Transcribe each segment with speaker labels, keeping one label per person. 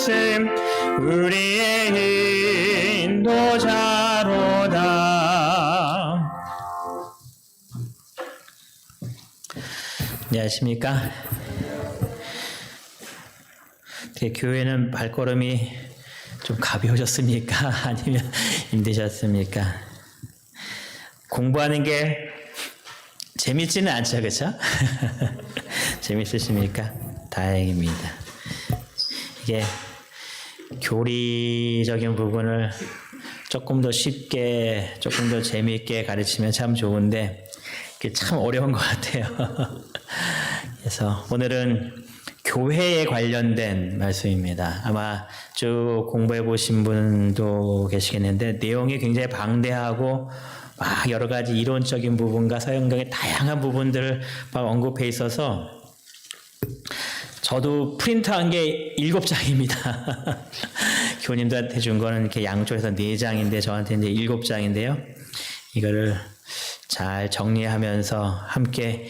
Speaker 1: 말씀 우리의 인도자로다. 안녕하십니까? 교회는 발걸음이 좀 가벼우셨습니까? 아니면 힘드셨습니까? 공부하는 게 재밌지는 않죠, 그렇죠? 재밌으십니까? 다행입니다. 이게 교리적인 부분을 조금 더 쉽게, 조금 더 재미있게 가르치면 참 좋은데 이게 참 어려운 것 같아요. 그래서 오늘은 교회에 관련된 말씀입니다. 아마 쭉 공부해 보신 분도 계시겠는데 내용이 굉장히 방대하고 막 여러 가지 이론적인 부분과 성경의 다양한 부분들을 막 언급해 있어서 저도 프린트한 게 7장입니다. 교님들한테 준 거는 이렇게 양쪽에서 4장인데 저한테 이제 7장인데요. 이거를 잘 정리하면서 함께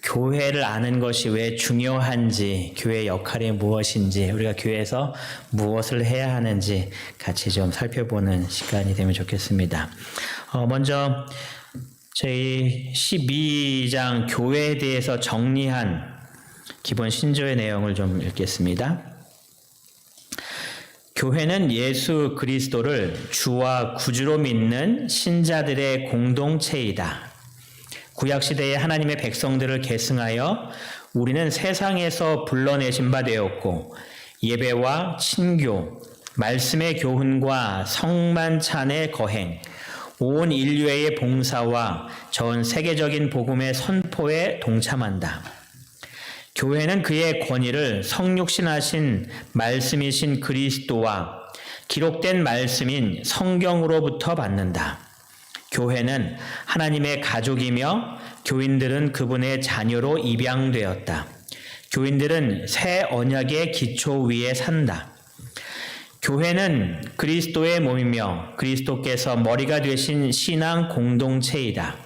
Speaker 1: 교회를 아는 것이 왜 중요한지, 교회의 역할이 무엇인지, 우리가 교회에서 무엇을 해야 하는지 같이 좀 살펴보는 시간이 되면 좋겠습니다. 먼저 저희 12장 교회에 대해서 정리한 기본 신조의 내용을 좀 읽겠습니다. 교회는 예수 그리스도를 주와 구주로 믿는 신자들의 공동체이다. 구약시대에 하나님의 백성들을 계승하여 우리는 세상에서 불러내신 바 되었고 예배와 친교, 말씀의 교훈과 성만찬의 거행, 온 인류의 봉사와 전 세계적인 복음의 선포에 동참한다. 교회는 그의 권위를 성육신하신 말씀이신 그리스도와 기록된 말씀인 성경으로부터 받는다. 교회는 하나님의 가족이며 교인들은 그분의 자녀로 입양되었다. 교인들은 새 언약의 기초 위에 산다. 교회는 그리스도의 몸이며 그리스도께서 머리가 되신 신앙 공동체이다.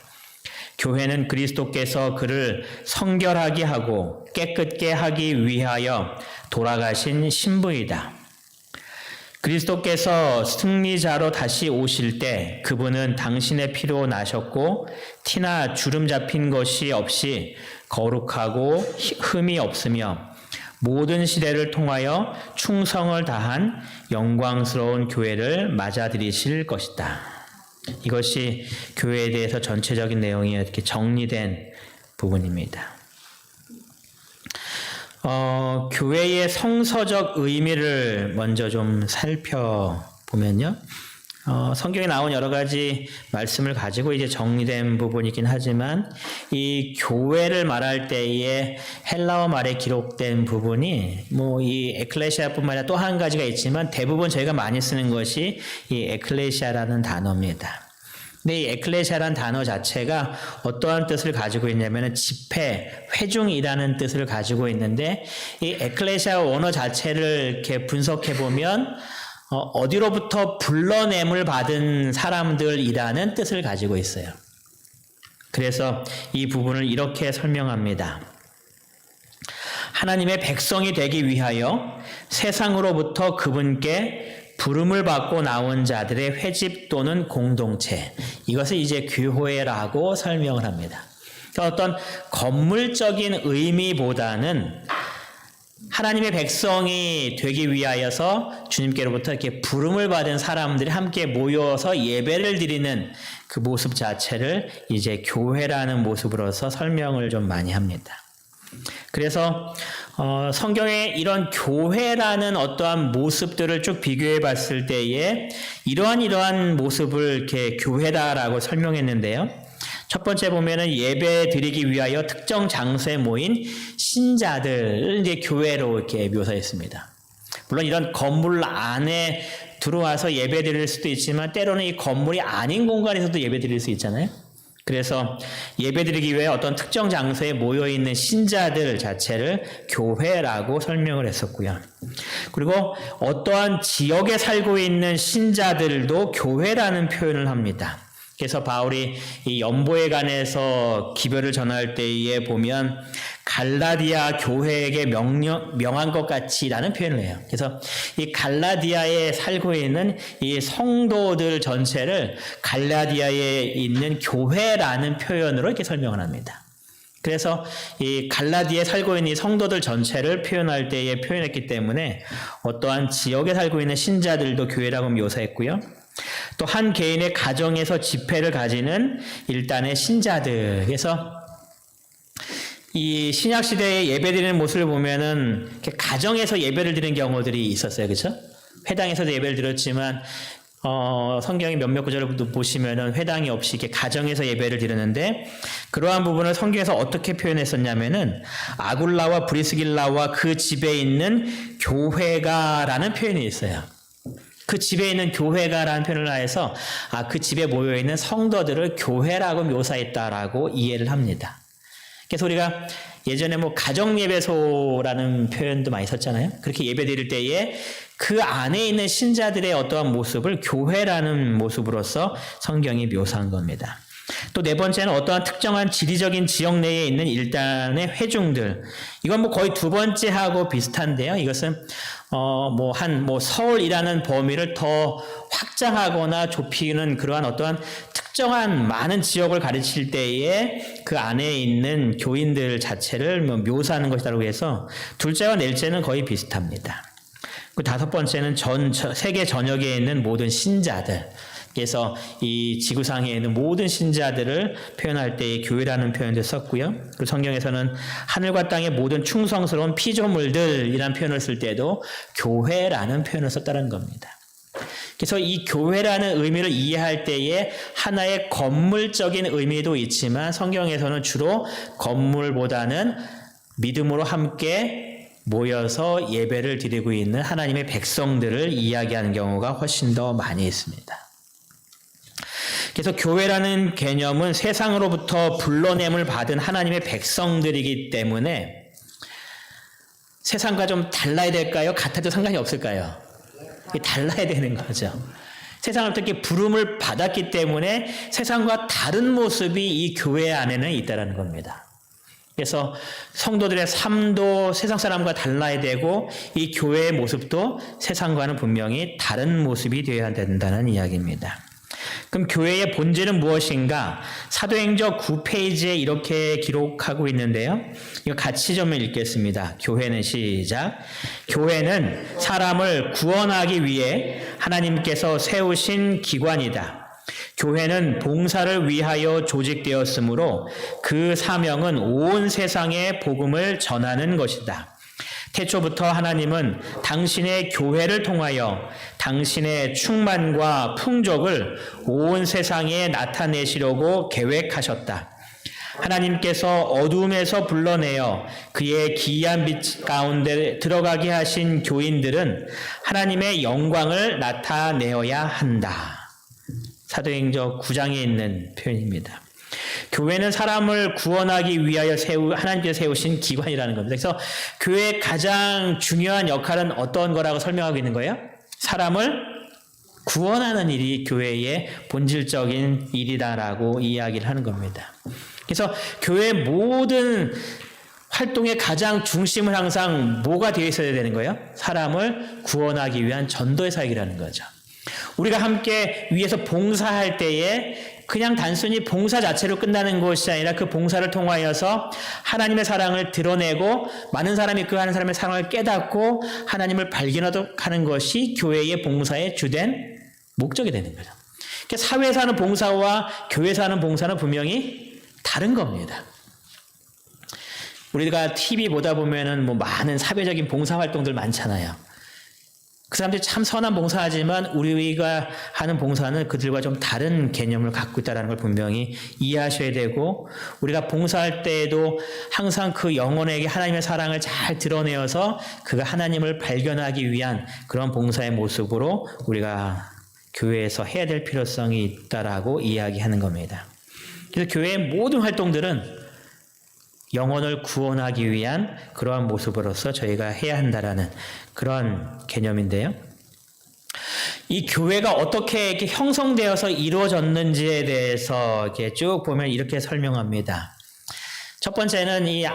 Speaker 1: 교회는 그리스도께서 그를 성결하게 하고 깨끗게 하기 위하여 돌아가신 신부이다. 그리스도께서 승리자로 다시 오실 때 그분은 당신의 피로 나셨고 티나 주름 잡힌 것이 없이 거룩하고 흠이 없으며 모든 시대를 통하여 충성을 다한 영광스러운 교회를 맞아들이실 것이다. 이것이 교회에 대해서 전체적인 내용이 이렇게 정리된 부분입니다. 교회의 성서적 의미를 먼저 좀 살펴보면요. 성경에 나온 여러 가지 말씀을 가지고 이제 정리된 부분이긴 하지만 이 교회를 말할 때의 헬라어 말에 기록된 부분이 뭐 이 에클레시아뿐만 아니라 또 한 가지가 있지만 대부분 저희가 많이 쓰는 것이 이 에클레시아라는 단어입니다. 근데 이 에클레시아라는 단어 자체가 어떠한 뜻을 가지고 있냐면 집회, 회중이라는 뜻을 가지고 있는데 이 에클레시아 원어 자체를 이렇게 분석해 보면 어디로부터 불러냄을 받은 사람들이라는 뜻을 가지고 있어요. 그래서 이 부분을 이렇게 설명합니다. 하나님의 백성이 되기 위하여 세상으로부터 그분께 부름을 받고 나온 자들의 회집 또는 공동체, 이것을 이제 교회라고 설명을 합니다. 그러니까 어떤 건물적인 의미보다는 하나님의 백성이 되기 위하여서 주님께로부터 이렇게 부름을 받은 사람들이 함께 모여서 예배를 드리는 그 모습 자체를 이제 교회라는 모습으로서 설명을 좀 많이 합니다. 그래서 성경에 이런 교회라는 어떠한 모습들을 쭉 비교해 봤을 때에 이러한 모습을 이렇게 교회다라고 설명했는데요. 첫 번째 보면은 예배 드리기 위하여 특정 장소에 모인 신자들을 이제 교회로 이렇게 묘사했습니다. 물론 이런 건물 안에 들어와서 예배 드릴 수도 있지만 때로는 이 건물이 아닌 공간에서도 예배 드릴 수 있잖아요. 그래서 예배드리기 위해 어떤 특정 장소에 모여있는 신자들 자체를 교회라고 설명을 했었고요. 그리고 어떠한 지역에 살고 있는 신자들도 교회라는 표현을 합니다. 그래서 바울이 이 연보에 관해서 기별을 전할 때에 보면 갈라디아 교회에게 명한 것 같이라는 표현을 해요. 그래서 이 갈라디아에 살고 있는 이 성도들 전체를 갈라디아에 있는 교회라는 표현으로 이렇게 설명을 합니다. 그래서 이 갈라디아에 살고 있는 이 성도들 전체를 표현할 때에 표현했기 때문에 어떠한 지역에 살고 있는 신자들도 교회라고 묘사했고요. 또 한 개인의 가정에서 집회를 가지는 일단의 신자들. 그래서 이 신약 시대에 예배드리는 모습을 보면은 이렇게 가정에서 예배를 드리는 경우들이 있었어요, 그렇죠? 회당에서도 예배를 드렸지만 성경의 몇몇 구절을 보시면은 회당이 없이 이렇게 가정에서 예배를 드리는데 그러한 부분을 성경에서 어떻게 표현했었냐면은 아굴라와 브리스길라와 그 집에 있는 교회가라는 표현이 있어요. 그 집에 있는 교회가라는 표현을 하여서 그 집에 모여있는 성도들을 교회라고 묘사했다라고 이해를 합니다. 그래서 우리가 예전에 가정예배소라는 표현도 많이 썼잖아요. 그렇게 예배 드릴 때에 그 안에 있는 신자들의 어떠한 모습을 교회라는 모습으로서 성경이 묘사한 겁니다. 또 네 번째는 어떠한 특정한 지리적인 지역 내에 있는 일단의 회중들. 이건 거의 두 번째하고 비슷한데요. 이것은 서울이라는 범위를 더 확장하거나 좁히는 그러한 어떠한 특정한 많은 지역을 가르칠 때에 그 안에 있는 교인들 자체를 묘사하는 것이라고 해서 둘째와 넷째는 거의 비슷합니다. 그 다섯 번째는 세계 전역에 있는 모든 신자들. 그래서 이 지구상에 있는 모든 신자들을 표현할 때에 교회라는 표현도 썼고요. 그리고 성경에서는 하늘과 땅의 모든 충성스러운 피조물들이라는 표현을 쓸 때도 교회라는 표현을 썼다는 겁니다. 그래서 이 교회라는 의미를 이해할 때에 하나의 건물적인 의미도 있지만 성경에서는 주로 건물보다는 믿음으로 함께 모여서 예배를 드리고 있는 하나님의 백성들을 이야기하는 경우가 훨씬 더 많이 있습니다. 그래서 교회라는 개념은 세상으로부터 불러냄을 받은 하나님의 백성들이기 때문에 세상과 좀 달라야 될까요? 같아도 상관이 없을까요? 달라야 되는 거죠. 세상으로부터 이렇게 부름을 받았기 때문에 세상과 다른 모습이 이 교회 안에는 있다는 겁니다. 그래서 성도들의 삶도 세상 사람과 달라야 되고 이 교회의 모습도 세상과는 분명히 다른 모습이 되어야 된다는 이야기입니다. 그럼 교회의 본질은 무엇인가? 사도행전 9페이지에 이렇게 기록하고 있는데요. 이거 같이 좀 읽겠습니다. 교회는 시작. 교회는 사람을 구원하기 위해 하나님께서 세우신 기관이다. 교회는 봉사를 위하여 조직되었으므로 그 사명은 온 세상에 복음을 전하는 것이다. 태초부터 하나님은 당신의 교회를 통하여 당신의 충만과 풍족을 온 세상에 나타내시려고 계획하셨다. 하나님께서 어둠에서 불러내어 그의 기이한 빛 가운데 들어가게 하신 교인들은 하나님의 영광을 나타내어야 한다. 사도행전 9장에 있는 표현입니다. 교회는 사람을 구원하기 위하여 하나님께서 세우신 기관이라는 겁니다. 그래서 교회의 가장 중요한 역할은 어떤 거라고 설명하고 있는 거예요? 사람을 구원하는 일이 교회의 본질적인 일이다라고 이야기를 하는 겁니다. 그래서 교회의 모든 활동의 가장 중심은 항상 뭐가 되어 있어야 되는 거예요? 사람을 구원하기 위한 전도의 사역이라는 거죠. 우리가 함께 위에서 봉사할 때에 그냥 단순히 봉사 자체로 끝나는 것이 아니라 그 봉사를 통하여서 하나님의 사랑을 드러내고 많은 사람이 그 하는 사람의 사랑을 깨닫고 하나님을 발견하는 것이 교회의 봉사의 주된 목적이 되는 거죠. 그러니까 사회에서 하는 봉사와 교회에서 하는 봉사는 분명히 다른 겁니다. 우리가 TV 보다 보면은 많은 사회적인 봉사 활동들 많잖아요. 그 사람들이 참 선한 봉사하지만 우리가 하는 봉사는 그들과 좀 다른 개념을 갖고 있다는 걸 분명히 이해하셔야 되고 우리가 봉사할 때에도 항상 그 영혼에게 하나님의 사랑을 잘 드러내어서 그가 하나님을 발견하기 위한 그런 봉사의 모습으로 우리가 교회에서 해야 될 필요성이 있다라고 이야기하는 겁니다. 그래서 교회의 모든 활동들은 영혼을 구원하기 위한 그러한 모습으로서 저희가 해야 한다라는 그런 개념인데요. 이 교회가 어떻게 이렇게 형성되어서 이루어졌는지에 대해서 이렇게 쭉 보면 이렇게 설명합니다. 첫 번째는 이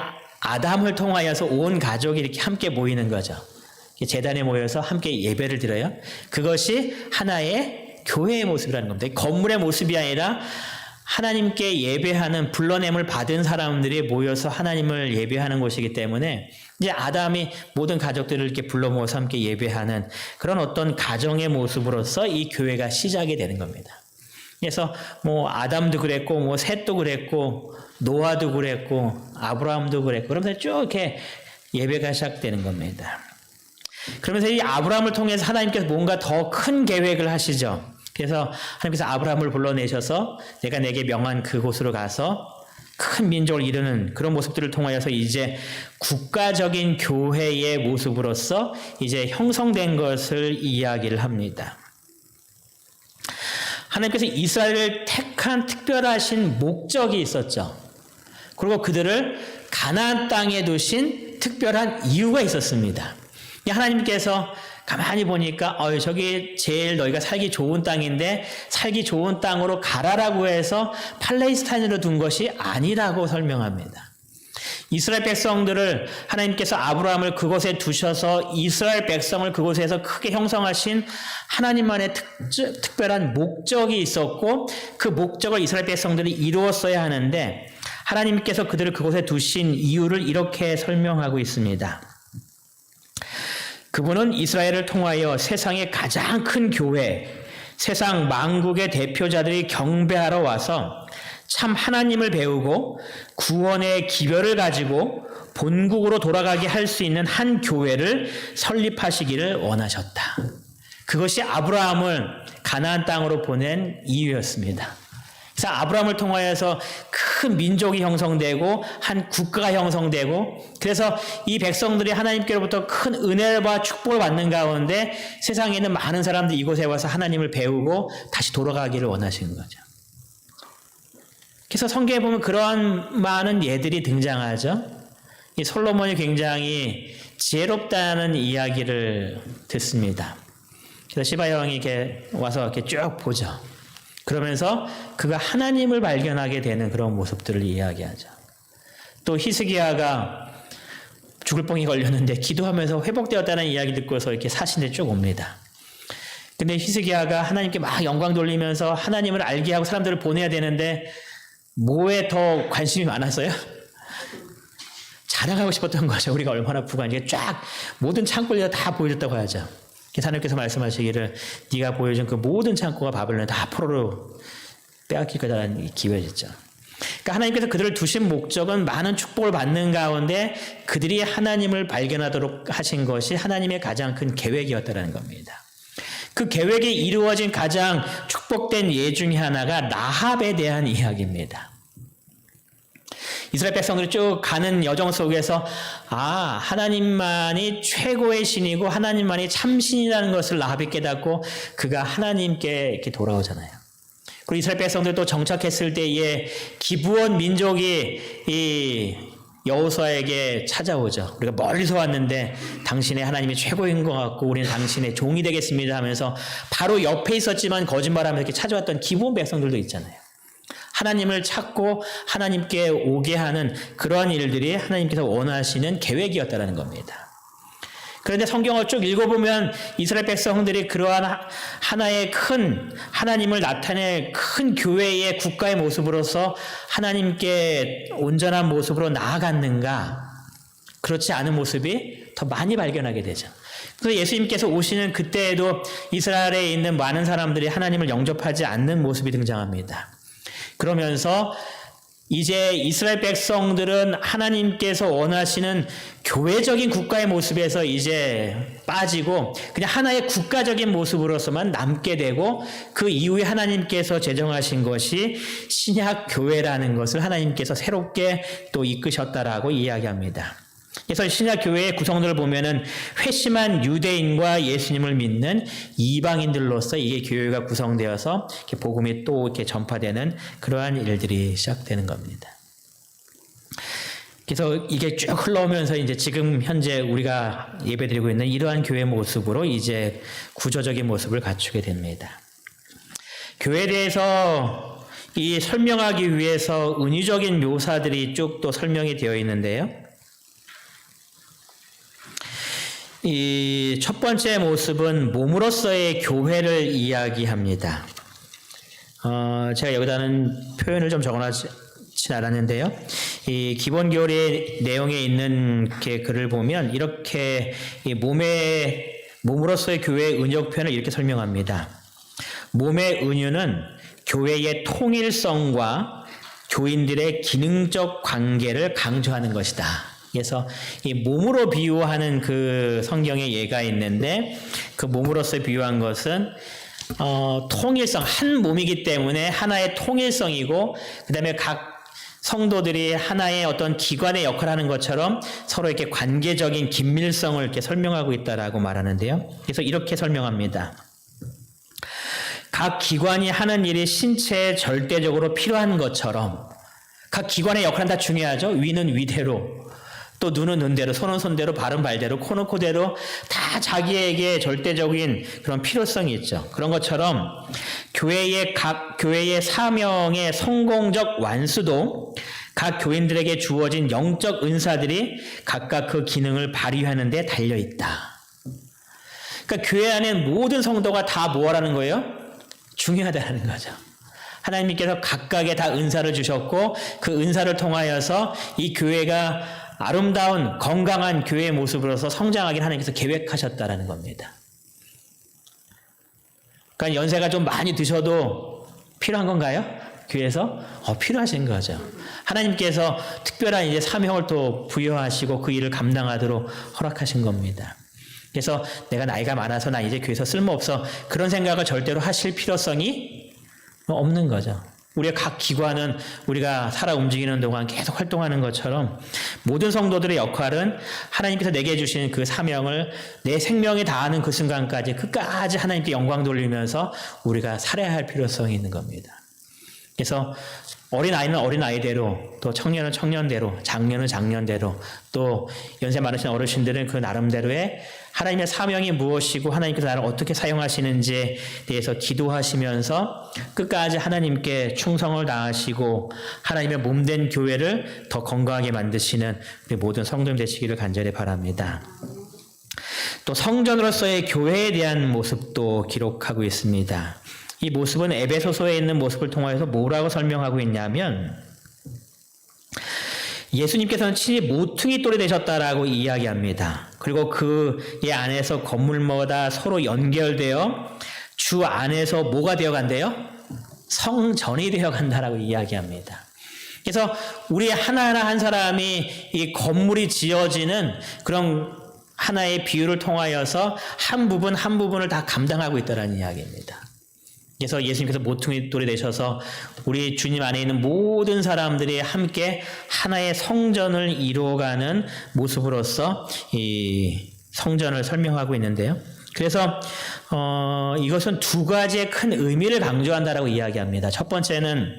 Speaker 1: 아담을 통하여서 온 가족이 이렇게 함께 모이는 거죠. 제단에 모여서 함께 예배를 드려요. 그것이 하나의 교회의 모습이라는 겁니다. 건물의 모습이 아니라 하나님께 예배하는 불러냄을 받은 사람들이 모여서 하나님을 예배하는 곳이기 때문에 이제 아담이 모든 가족들을 이렇게 불러 모아서 함께 예배하는 그런 어떤 가정의 모습으로서 이 교회가 시작이 되는 겁니다. 그래서 뭐 아담도 그랬고 뭐 셋도 그랬고 노아도 그랬고 아브라함도 그랬고 그러면서 쭉 이렇게 예배가 시작되는 겁니다. 그러면서 이 아브라함을 통해서 하나님께서 뭔가 더 큰 계획을 하시죠. 그래서 하나님께서 아브라함을 불러내셔서 내가 내게 명한 그곳으로 가서 큰 민족을 이루는 그런 모습들을 통하여서 이제 국가적인 교회의 모습으로서 이제 형성된 것을 이야기를 합니다. 하나님께서 이스라엘을 택한 특별하신 목적이 있었죠. 그리고 그들을 가나안 땅에 두신 특별한 이유가 있었습니다. 하나님께서 가만히 보니까 저기 제일 너희가 살기 좋은 땅인데 살기 좋은 땅으로 가라라고 해서 팔레스타인으로 둔 것이 아니라고 설명합니다. 이스라엘 백성들을 하나님께서 아브라함을 그곳에 두셔서 이스라엘 백성을 그곳에서 크게 형성하신 하나님만의 특별한 목적이 있었고 그 목적을 이스라엘 백성들이 이루었어야 하는데 하나님께서 그들을 그곳에 두신 이유를 이렇게 설명하고 있습니다. 그분은 이스라엘을 통하여 세상의 가장 큰 교회, 세상 만국의 대표자들이 경배하러 와서 참 하나님을 배우고 구원의 기별을 가지고 본국으로 돌아가게 할 수 있는 한 교회를 설립하시기를 원하셨다. 그것이 아브라함을 가나안 땅으로 보낸 이유였습니다. 그래서 아브라함을 통하여서 큰 민족이 형성되고 한 국가가 형성되고 그래서 이 백성들이 하나님께로부터 큰 은혜와 축복을 받는 가운데 세상에 있는 많은 사람들이 이곳에 와서 하나님을 배우고 다시 돌아가기를 원하시는 거죠. 그래서 성경에 보면 그러한 많은 예들이 등장하죠. 이 솔로몬이 굉장히 지혜롭다는 이야기를 듣습니다. 그래서 시바 여왕이 이렇게 와서 이렇게 쭉 보죠. 그러면서 그가 하나님을 발견하게 되는 그런 모습들을 이야기하죠. 또 히스기야가 죽을 뻥이 걸렸는데 기도하면서 회복되었다는 이야기 듣고서 이렇게 사신에 쭉 옵니다. 근데 히스기야가 하나님께 막 영광 돌리면서 하나님을 알게 하고 사람들을 보내야 되는데 뭐에 더 관심이 많았어요? 자랑하고 싶었던 거죠. 우리가 얼마나 부관이게 쫙 모든 창고를 다 보여줬다고 하죠. 하나님께서 말씀하시기를 네가 보여준 그 모든 창고가 바벨론에 다 포로로 빼앗길 거다라는 기회였죠. 그러니까 하나님께서 그들을 두신 목적은 많은 축복을 받는 가운데 그들이 하나님을 발견하도록 하신 것이 하나님의 가장 큰 계획이었다는 겁니다. 그 계획이 이루어진 가장 축복된 예 중에 하나가 라합에 대한 이야기입니다. 이스라엘 백성들이 쭉 가는 여정 속에서 하나님만이 최고의 신이고 하나님만이 참신이라는 것을 라합이 깨닫고 그가 하나님께 이렇게 돌아오잖아요. 그리고 이스라엘 백성들이 또 정착했을 때에 기브온 민족이 이 여호수아에게 찾아오죠. 우리가 멀리서 왔는데 당신의 하나님이 최고인 것 같고 우리는 당신의 종이 되겠습니다 하면서 바로 옆에 있었지만 거짓말하면서 이렇게 찾아왔던 기브온 백성들도 있잖아요. 하나님을 찾고 하나님께 오게 하는 그러한 일들이 하나님께서 원하시는 계획이었다는 겁니다. 그런데 성경을 쭉 읽어보면 이스라엘 백성들이 그러한 하나의 큰 하나님을 나타낼 큰 교회의 국가의 모습으로서 하나님께 온전한 모습으로 나아갔는가? 그렇지 않은 모습이 더 많이 발견하게 되죠. 그래서 예수님께서 오시는 그때에도 이스라엘에 있는 많은 사람들이 하나님을 영접하지 않는 모습이 등장합니다. 그러면서 이제 이스라엘 백성들은 하나님께서 원하시는 교회적인 국가의 모습에서 이제 빠지고 그냥 하나의 국가적인 모습으로서만 남게 되고 그 이후에 하나님께서 제정하신 것이 신약 교회라는 것을 하나님께서 새롭게 또 이끄셨다라고 이야기합니다. 그래서 신약 교회의 구성들을 보면은 회심한 유대인과 예수님을 믿는 이방인들로서 이게 교회가 구성되어서 이렇게 복음이 또 이렇게 전파되는 그러한 일들이 시작되는 겁니다. 그래서 이게 쭉 흘러오면서 이제 지금 현재 우리가 예배드리고 있는 이러한 교회 모습으로 이제 구조적인 모습을 갖추게 됩니다. 교회에 대해서 이 설명하기 위해서 은유적인 묘사들이 쭉 또 설명이 되어 있는데요. 이 첫 번째 모습은 몸으로서의 교회를 이야기합니다. 제가 여기다는 표현을 좀 적어놨진 않았는데요. 이 기본 교리 내용에 있는 글을 보면 이렇게 이 몸으로서의 교회의 은유적 표현을 이렇게 설명합니다. 몸의 은유는 교회의 통일성과 교인들의 기능적 관계를 강조하는 것이다. 그래서 이 몸으로 비유하는 그 성경의 예가 있는데 그 몸으로서 비유한 것은 통일성, 한 몸이기 때문에 하나의 통일성이고 그 다음에 각 성도들이 하나의 어떤 기관의 역할을 하는 것처럼 서로 이렇게 관계적인 긴밀성을 이렇게 설명하고 있다라고 말하는데요. 그래서 이렇게 설명합니다. 각 기관이 하는 일이 신체에 절대적으로 필요한 것처럼 각 기관의 역할은 다 중요하죠. 위는 위대로, 또 눈은 눈대로, 손은 손대로, 발은 발대로, 코는 코대로 다 자기에게 절대적인 그런 필요성이 있죠. 그런 것처럼 각 교회의 사명의 성공적 완수도 각 교인들에게 주어진 영적 은사들이 각각 그 기능을 발휘하는 데 달려 있다. 그러니까 교회 안에 모든 성도가 다 뭐라는 거예요? 중요하다는 거죠. 하나님께서 각각의 다 은사를 주셨고 그 은사를 통하여서 이 교회가 아름다운 건강한 교회의 모습으로서 성장하기를 하나님께서 계획하셨다라는 겁니다. 그러니까 연세가 좀 많이 드셔도 필요한 건가요? 교회에서? 필요하신 거죠. 하나님께서 특별한 이제 사명을 또 부여하시고 그 일을 감당하도록 허락하신 겁니다. 그래서 내가 나이가 많아서 나 이제 교회에서 쓸모없어 그런 생각을 절대로 하실 필요성이 없는 거죠. 우리의 각 기관은 우리가 살아 움직이는 동안 계속 활동하는 것처럼 모든 성도들의 역할은 하나님께서 내게 주신 그 사명을 내 생명이 다하는 그 순간까지 끝까지 하나님께 영광 돌리면서 우리가 살아야 할 필요성이 있는 겁니다. 그래서 어린아이는 어린아이대로, 또 청년은 청년대로, 장년은 장년대로, 또 연세 많으신 어르신들은 그 나름대로의 하나님의 사명이 무엇이고 하나님께서 나를 어떻게 사용하시는지에 대해서 기도하시면서 끝까지 하나님께 충성을 다하시고 하나님의 몸된 교회를 더 건강하게 만드시는 우리 모든 성도님 되시기를 간절히 바랍니다. 또 성전으로서의 교회에 대한 모습도 기록하고 있습니다. 이 모습은 에베소서에 있는 모습을 통해서 뭐라고 설명하고 있냐면 예수님께서는 친히 모퉁이 돌이 되셨다라고 이야기합니다. 그리고 그의 안에서 건물마다 서로 연결되어 주 안에서 뭐가 되어간대요? 성전이 되어간다라고 이야기합니다. 그래서 우리 하나하나 한 사람이 이 건물이 지어지는 그런 하나의 비유를 통하여서 한 부분 한 부분을 다 감당하고 있다는 이야기입니다. 그래서 예수님께서 모퉁이 돌이 되셔서 우리 주님 안에 있는 모든 사람들이 함께 하나의 성전을 이루어가는 모습으로서 이 성전을 설명하고 있는데요. 그래서 이것은 두 가지의 큰 의미를 강조한다라고 이야기합니다. 첫 번째는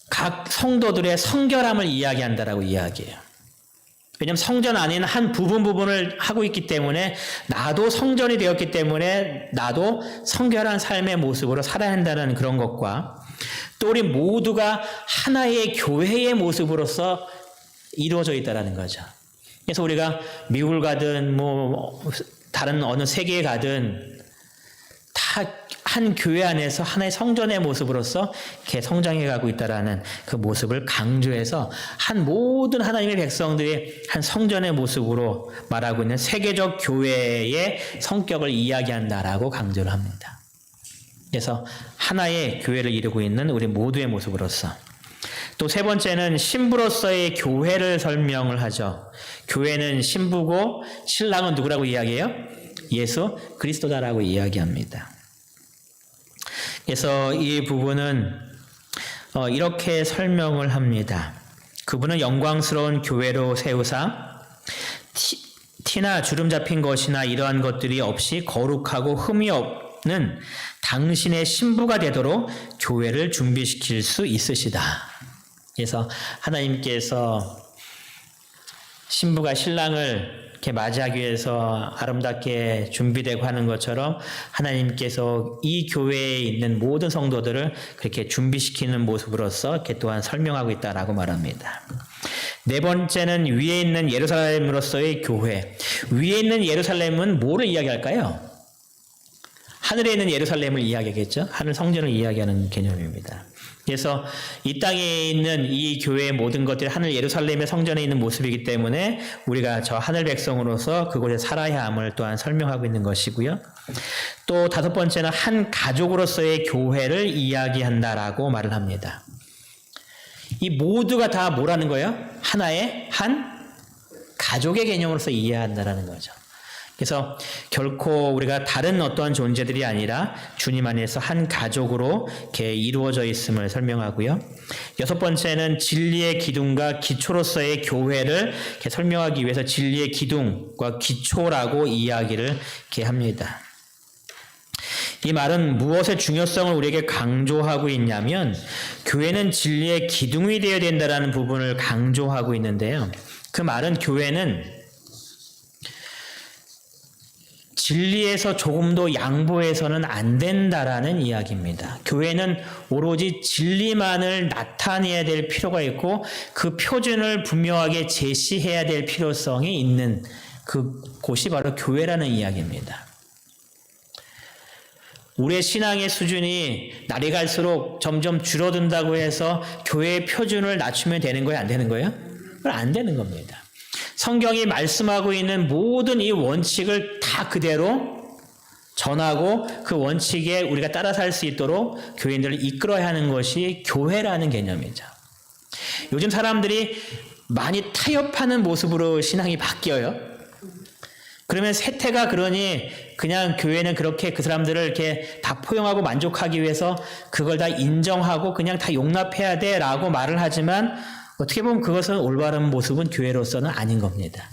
Speaker 1: 각 성도들의 성결함을 이야기한다라고 이야기해요. 왜냐하면 성전 안에는 한 부분을 하고 있기 때문에 나도 성전이 되었기 때문에 나도 성결한 삶의 모습으로 살아야 한다는 그런 것과 또 우리 모두가 하나의 교회의 모습으로서 이루어져 있다는 거죠. 그래서 우리가 미국을 가든 뭐 다른 어느 세계에 가든 다 한 교회 안에서 하나의 성전의 모습으로서 이렇게 성장해가고 있다라는 그 모습을 강조해서 한 모든 하나님의 백성들이 한 성전의 모습으로 말하고 있는 세계적 교회의 성격을 이야기한다라고 강조를 합니다. 그래서 하나의 교회를 이루고 있는 우리 모두의 모습으로서 또 세 번째는 신부로서의 교회를 설명을 하죠. 교회는 신부고 신랑은 누구라고 이야기해요? 예수 그리스도다라고 이야기합니다. 그래서 이 부분은 이렇게 설명을 합니다. 그분은 영광스러운 교회로 세우사 티나 주름 잡힌 것이나 이러한 것들이 없이 거룩하고 흠이 없는 당신의 신부가 되도록 교회를 준비시킬 수 있으시다. 그래서 하나님께서 신부가 신랑을 이렇게 맞이하기 위해서 아름답게 준비되고 하는 것처럼 하나님께서 이 교회에 있는 모든 성도들을 그렇게 준비시키는 모습으로서 이렇게 또한 설명하고 있다라고 말합니다. 네 번째는 위에 있는 예루살렘으로서의 교회. 위에 있는 예루살렘은 뭐를 이야기할까요? 하늘에 있는 예루살렘을 이야기하겠죠. 하늘 성전을 이야기하는 개념입니다. 그래서 이 땅에 있는 이 교회의 모든 것들이 하늘 예루살렘의 성전에 있는 모습이기 때문에 우리가 저 하늘 백성으로서 그곳에 살아야 함을 또한 설명하고 있는 것이고요. 또 다섯 번째는 한 가족으로서의 교회를 이야기한다라고 말을 합니다. 이 모두가 다 뭐라는 거예요? 하나의 한 가족의 개념으로서 이해한다라는 거죠. 그래서 결코 우리가 다른 어떠한 존재들이 아니라 주님 안에서 한 가족으로 이렇게 이루어져 있음을 설명하고요. 여섯 번째는 진리의 기둥과 기초로서의 교회를 이렇게 설명하기 위해서 진리의 기둥과 기초라고 이야기를 이렇게 합니다. 이 말은 무엇의 중요성을 우리에게 강조하고 있냐면 교회는 진리의 기둥이 되어야 된다는 부분을 강조하고 있는데요. 그 말은 교회는 진리에서 조금도 양보해서는 안 된다라는 이야기입니다. 교회는 오로지 진리만을 나타내야 될 필요가 있고 그 표준을 분명하게 제시해야 될 필요성이 있는 그곳이 바로 교회라는 이야기입니다. 우리의 신앙의 수준이 날이 갈수록 점점 줄어든다고 해서 교회의 표준을 낮추면 되는 거예요? 안 되는 거예요? 그건 안 되는 겁니다. 성경이 말씀하고 있는 모든 이 원칙을 다 그대로 전하고 그 원칙에 우리가 따라 살 수 있도록 교인들을 이끌어야 하는 것이 교회라는 개념이죠. 요즘 사람들이 많이 타협하는 모습으로 신앙이 바뀌어요. 그러면 세태가 그러니 그냥 교회는 그렇게 그 사람들을 이렇게 다 포용하고 만족하기 위해서 그걸 다 인정하고 그냥 다 용납해야 돼라고 말을 하지만 어떻게 보면 그것은 올바른 모습은 교회로서는 아닌 겁니다.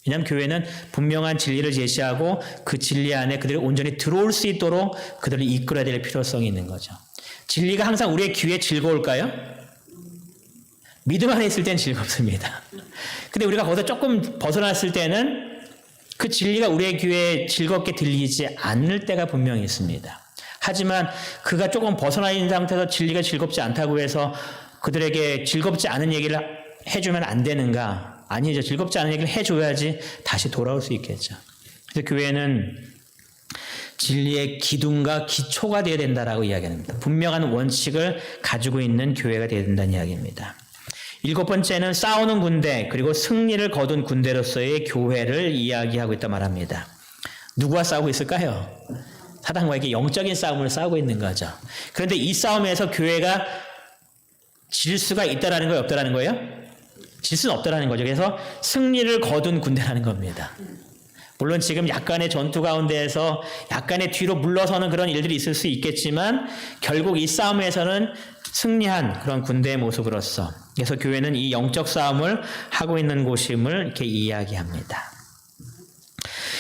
Speaker 1: 왜냐하면 교회는 분명한 진리를 제시하고 그 진리 안에 그들이 온전히 들어올 수 있도록 그들을 이끌어야 될 필요성이 있는 거죠. 진리가 항상 우리의 귀에 즐거울까요? 믿음 안에 있을 때는 즐겁습니다. 근데 우리가 거기서 조금 벗어났을 때는 그 진리가 우리의 귀에 즐겁게 들리지 않을 때가 분명히 있습니다. 하지만 그가 조금 벗어나 있는 상태에서 진리가 즐겁지 않다고 해서 그들에게 즐겁지 않은 얘기를 해주면 안 되는가? 아니죠. 즐겁지 않은 얘기를 해줘야지 다시 돌아올 수 있겠죠. 그래서 교회는 진리의 기둥과 기초가 되어야 된다라고 이야기합니다. 분명한 원칙을 가지고 있는 교회가 되어야 된다는 이야기입니다. 일곱 번째는 싸우는 군대 그리고 승리를 거둔 군대로서의 교회를 이야기하고 있다 말합니다. 누구와 싸우고 있을까요? 사단과 이렇게 영적인 싸움을 싸우고 있는 거죠. 그런데 이 싸움에서 교회가 질 수가 있다라는 거예요? 없다라는 거예요? 질 수는 없다라는 거죠. 그래서 승리를 거둔 군대라는 겁니다. 물론 지금 약간의 전투 가운데에서 약간의 뒤로 물러서는 그런 일들이 있을 수 있겠지만 결국 이 싸움에서는 승리한 그런 군대의 모습으로서 그래서 교회는 이 영적 싸움을 하고 있는 곳임을 이렇게 이야기합니다.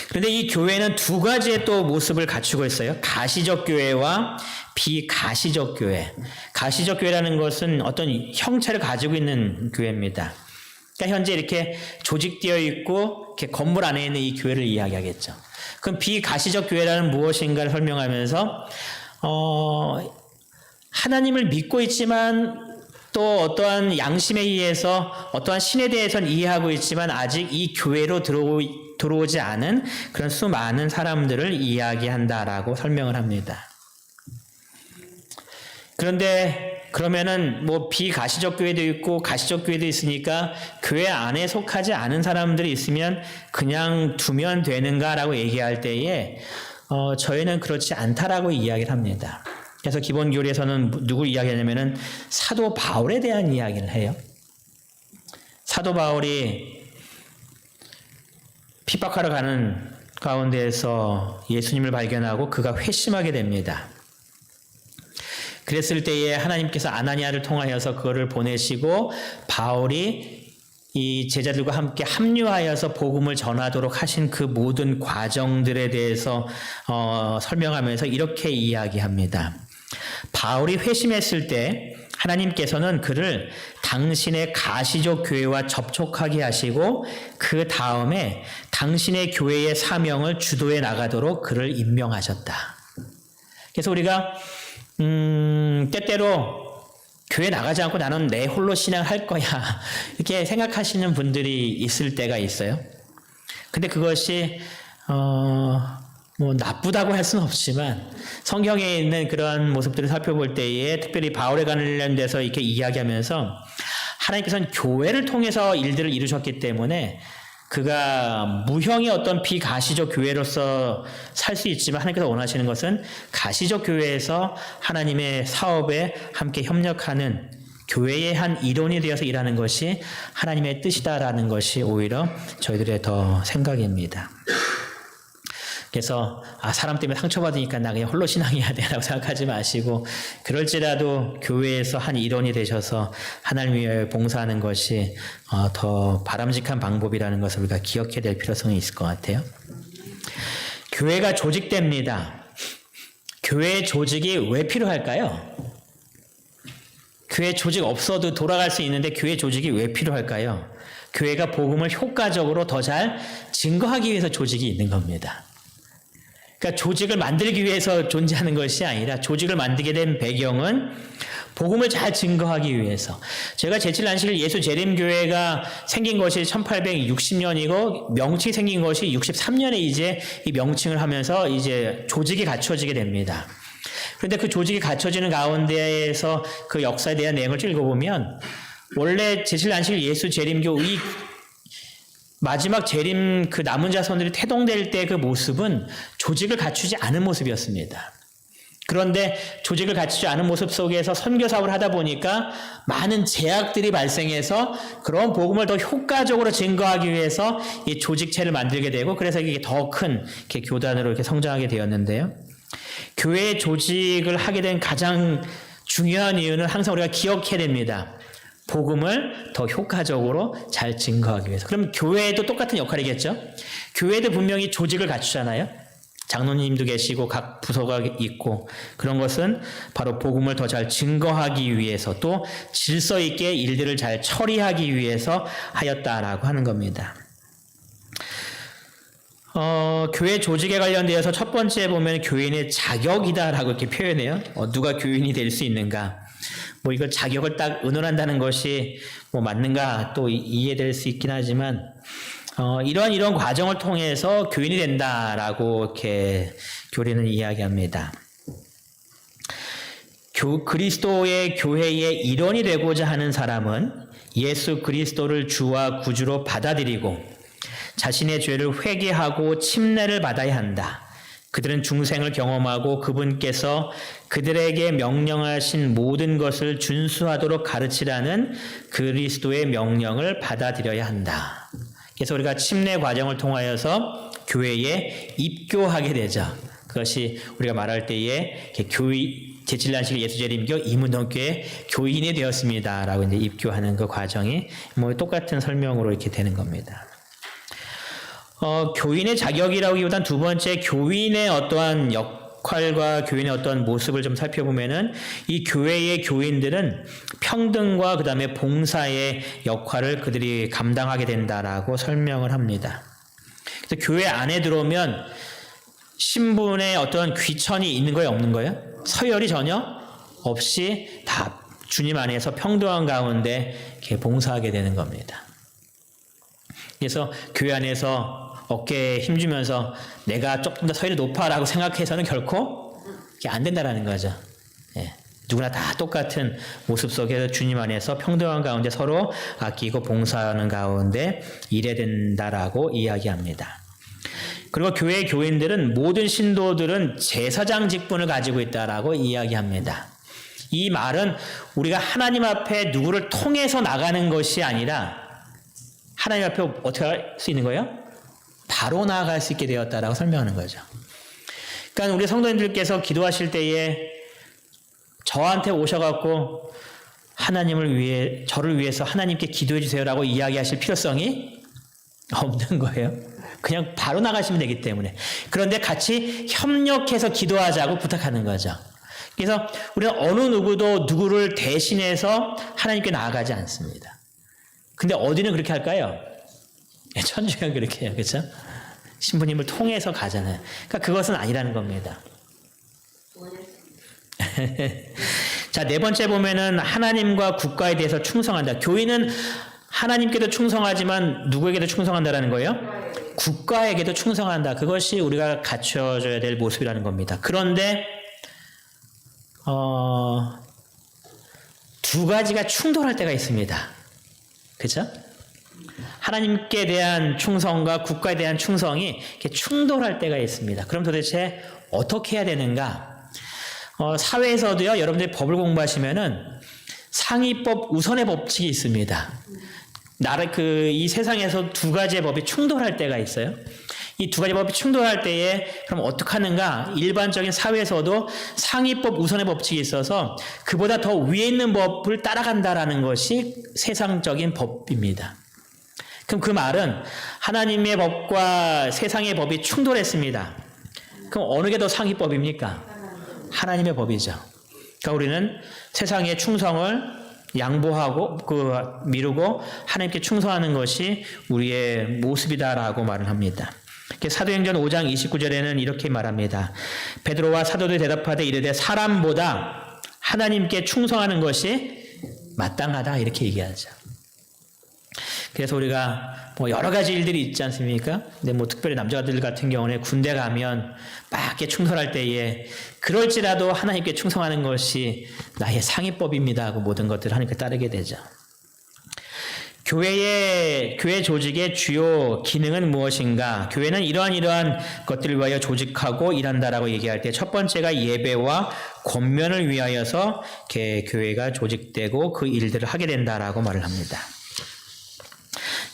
Speaker 1: 그런데 이 교회는 두 가지의 또 모습을 갖추고 있어요. 가시적 교회와 비가시적 교회. 가시적 교회라는 것은 어떤 형체를 가지고 있는 교회입니다. 그러니까 현재 이렇게 조직되어 있고 이렇게 건물 안에 있는 이 교회를 이야기하겠죠. 그럼 비가시적 교회라는 무엇인가를 설명하면서 하나님을 믿고 있지만 또 어떠한 양심에 의해서 어떠한 신에 대해서는 이해하고 있지만 아직 이 교회로 들어오지 않은 그런 수많은 사람들을 이야기한다라고 설명을 합니다. 그런데 그러면은 뭐 비가시적 교회도 있고 가시적 교회도 있으니까 교회 안에 속하지 않은 사람들이 있으면 그냥 두면 되는가라고 얘기할 때에 저희는 그렇지 않다라고 이야기를 합니다. 그래서 기본 교리에서는 누굴 이야기하냐면은 사도 바울에 대한 이야기를 해요. 사도 바울이 핍박하러 가는 가운데에서 예수님을 발견하고 그가 회심하게 됩니다. 그랬을 때에 하나님께서 아나니아를 통하여서 그거를 보내시고 바울이 이 제자들과 함께 합류하여서 복음을 전하도록 하신 그 모든 과정들에 대해서 설명하면서 이렇게 이야기합니다. 바울이 회심했을 때 하나님께서는 그를 당신의 가시적 교회와 접촉하게 하시고 그 다음에 당신의 교회의 사명을 주도해 나가도록 그를 임명하셨다. 그래서 우리가 때때로 교회 나가지 않고 나는 내 홀로 신앙할 거야 이렇게 생각하시는 분들이 있을 때가 있어요. 근데 그것이 뭐 나쁘다고 할 수는 없지만 성경에 있는 그런 모습들을 살펴볼 때에 특별히 바울에 관련돼서 이렇게 이야기하면서 하나님께서는 교회를 통해서 일들을 이루셨기 때문에 그가 무형의 어떤 비가시적 교회로서 살 수 있지만 하나님께서 원하시는 것은 가시적 교회에서 하나님의 사업에 함께 협력하는 교회의 한 일원이 되어서 일하는 것이 하나님의 뜻이다라는 것이 오히려 저희들의 더 생각입니다. 그래서 사람 때문에 상처받으니까 나 그냥 홀로 신앙해야 되라고 생각하지 마시고 그럴지라도 교회에서 한 일원이 되셔서 하나님 위해 봉사하는 것이 더 바람직한 방법이라는 것을 우리가 기억해야 될 필요성이 있을 것 같아요. 교회가 조직됩니다. 교회 조직이 왜 필요할까요? 교회 조직 없어도 돌아갈 수 있는데 교회 조직이 왜 필요할까요? 교회가 복음을 효과적으로 더 잘 증거하기 위해서 조직이 있는 겁니다. 그러니까 조직을 만들기 위해서 존재하는 것이 아니라 조직을 만들게 된 배경은 복음을 잘 증거하기 위해서. 제가 제7안식일 예수재림교회가 생긴 것이 1860년이고 명칭이 생긴 것이 63년에 이제 이 명칭을 하면서 이제 조직이 갖춰지게 됩니다. 그런데 그 조직이 갖춰지는 가운데에서 그 역사에 대한 내용을 읽어보면 원래 제7안식일 예수재림교의 마지막 재림 그 남은 자손들이 태동될 때 그 모습은 조직을 갖추지 않은 모습이었습니다. 그런데 조직을 갖추지 않은 모습 속에서 선교 사업을 하다 보니까 많은 제약들이 발생해서 그런 복음을 더 효과적으로 증거하기 위해서 이 조직체를 만들게 되고 그래서 이게 더 큰 교단으로 이렇게 성장하게 되었는데요. 교회 조직을 하게 된 가장 중요한 이유는 항상 우리가 기억해야 됩니다. 복음을 더 효과적으로 잘 증거하기 위해서. 그럼 교회도 똑같은 역할이겠죠? 교회도 분명히 조직을 갖추잖아요. 장로님도 계시고 각 부서가 있고 그런 것은 바로 복음을 더 잘 증거하기 위해서 또 질서 있게 일들을 잘 처리하기 위해서 하였다라고 하는 겁니다. 교회 조직에 관련되어서 첫 번째 보면 교인의 자격이다라고 이렇게 표현해요. 누가 교인이 될 수 있는가? 뭐 이걸 자격을 딱 의논한다는 것이 뭐 맞는가 또 이해될 수 있긴 하지만 이런 과정을 통해서 교인이 된다라고 이렇게 교리는 이야기합니다. 그리스도의 교회의 일원이 되고자 하는 사람은 예수 그리스도를 주와 구주로 받아들이고 자신의 죄를 회개하고 침례를 받아야 한다. 그들은 중생을 경험하고 그분께서 그들에게 명령하신 모든 것을 준수하도록 가르치라는 그리스도의 명령을 받아들여야 한다. 그래서 우리가 침례 과정을 통하여서 교회에 입교하게 되죠. 그것이 우리가 말할 때에 제7안식일 예수재림교 이문동교회 교인이 되었습니다라고 이제 입교하는 그 과정이 뭐 똑같은 설명으로 이렇게 되는 겁니다. 교인의 자격이라기보단 두 번째 교인의 어떠한 역할과 교인의 어떤 모습을 좀 살펴보면은 이 교회의 교인들은 평등과 그 다음에 봉사의 역할을 그들이 감당하게 된다라고 설명을 합니다. 그래서 교회 안에 들어오면 신분의 어떤 귀천이 있는 거예요, 없는 거예요? 서열이 전혀 없이 다 주님 안에서 평등한 가운데 이렇게 봉사하게 되는 겁니다. 그래서 교회 안에서 어깨에 힘주면서 내가 조금 더 서열이 높아라고 생각해서는 결코 안 된다라는 거죠. 예. 누구나 다 똑같은 모습 속에서 주님 안에서 평등한 가운데 서로 아끼고 봉사하는 가운데 일해야 된다라고 이야기합니다. 그리고 교회 교인들은 모든 신도들은 제사장 직분을 가지고 있다라고 이야기합니다. 이 말은 우리가 하나님 앞에 누구를 통해서 나가는 것이 아니라 하나님 앞에 어떻게 할 수 있는 거예요? 바로 나아갈 수 있게 되었다라고 설명하는 거죠. 그러니까 우리 성도님들께서 기도하실 때에 저한테 오셔갖고 하나님을 위해 저를 위해서 하나님께 기도해 주세요라고 이야기하실 필요성이 없는 거예요. 그냥 바로 나가시면 되기 때문에. 그런데 같이 협력해서 기도하자고 부탁하는 거죠. 그래서 우리는 어느 누구도 누구를 대신해서 하나님께 나아가지 않습니다. 근데 어디는 그렇게 할까요? 천주교는 그렇게 해요. 그렇죠? 신부님을 통해서 가잖아요. 그러니까 그것은 아니라는 겁니다. 자, 네 번째 보면은 하나님과 국가에 대해서 충성한다. 교회는 하나님께도 충성하지만 누구에게도 충성한다라는 거예요? 국가에게도 충성한다. 그것이 우리가 갖춰줘야 될 모습이라는 겁니다. 그런데 두 가지가 충돌할 때가 있습니다. 그렇죠? 하나님께 대한 충성과 국가에 대한 충성이 이렇게 충돌할 때가 있습니다. 그럼 도대체 어떻게 해야 되는가? 사회에서도요, 여러분들이 법을 공부하시면은 상위법 우선의 법칙이 있습니다. 이 세상에서 두 가지의 법이 충돌할 때가 있어요. 이 두 가지 법이 충돌할 때에 그럼 어떻게 하는가? 일반적인 사회에서도 상위법 우선의 법칙이 있어서 그보다 더 위에 있는 법을 따라간다라는 것이 세상적인 법입니다. 그럼 그 말은 하나님의 법과 세상의 법이 충돌했습니다. 그럼 어느 게 더 상위법입니까? 하나님의 법이죠. 그러니까 우리는 세상의 충성을 양보하고 미루고 하나님께 충성하는 것이 우리의 모습이다라고 말을 합니다. 사도행전 5장 29절에는 이렇게 말합니다. 베드로와 사도들이 대답하되 이르되 사람보다 하나님께 충성하는 것이 마땅하다 이렇게 얘기하죠. 그래서 우리가 여러 가지 일들이 있지 않습니까? 근데 특별히 남자들 같은 경우는 군대 가면 막 이렇게 충성할 때에 그럴지라도 하나님께 충성하는 것이 나의 상위법입니다 하고 모든 것들을 하나님께 따르게 되죠. 교회 조직의 주요 기능은 무엇인가? 교회는 이러한 것들을 위하여 조직하고 일한다라고 얘기할 때 첫 번째가 예배와 권면을 위하여서 교회가 조직되고 그 일들을 하게 된다라고 말을 합니다.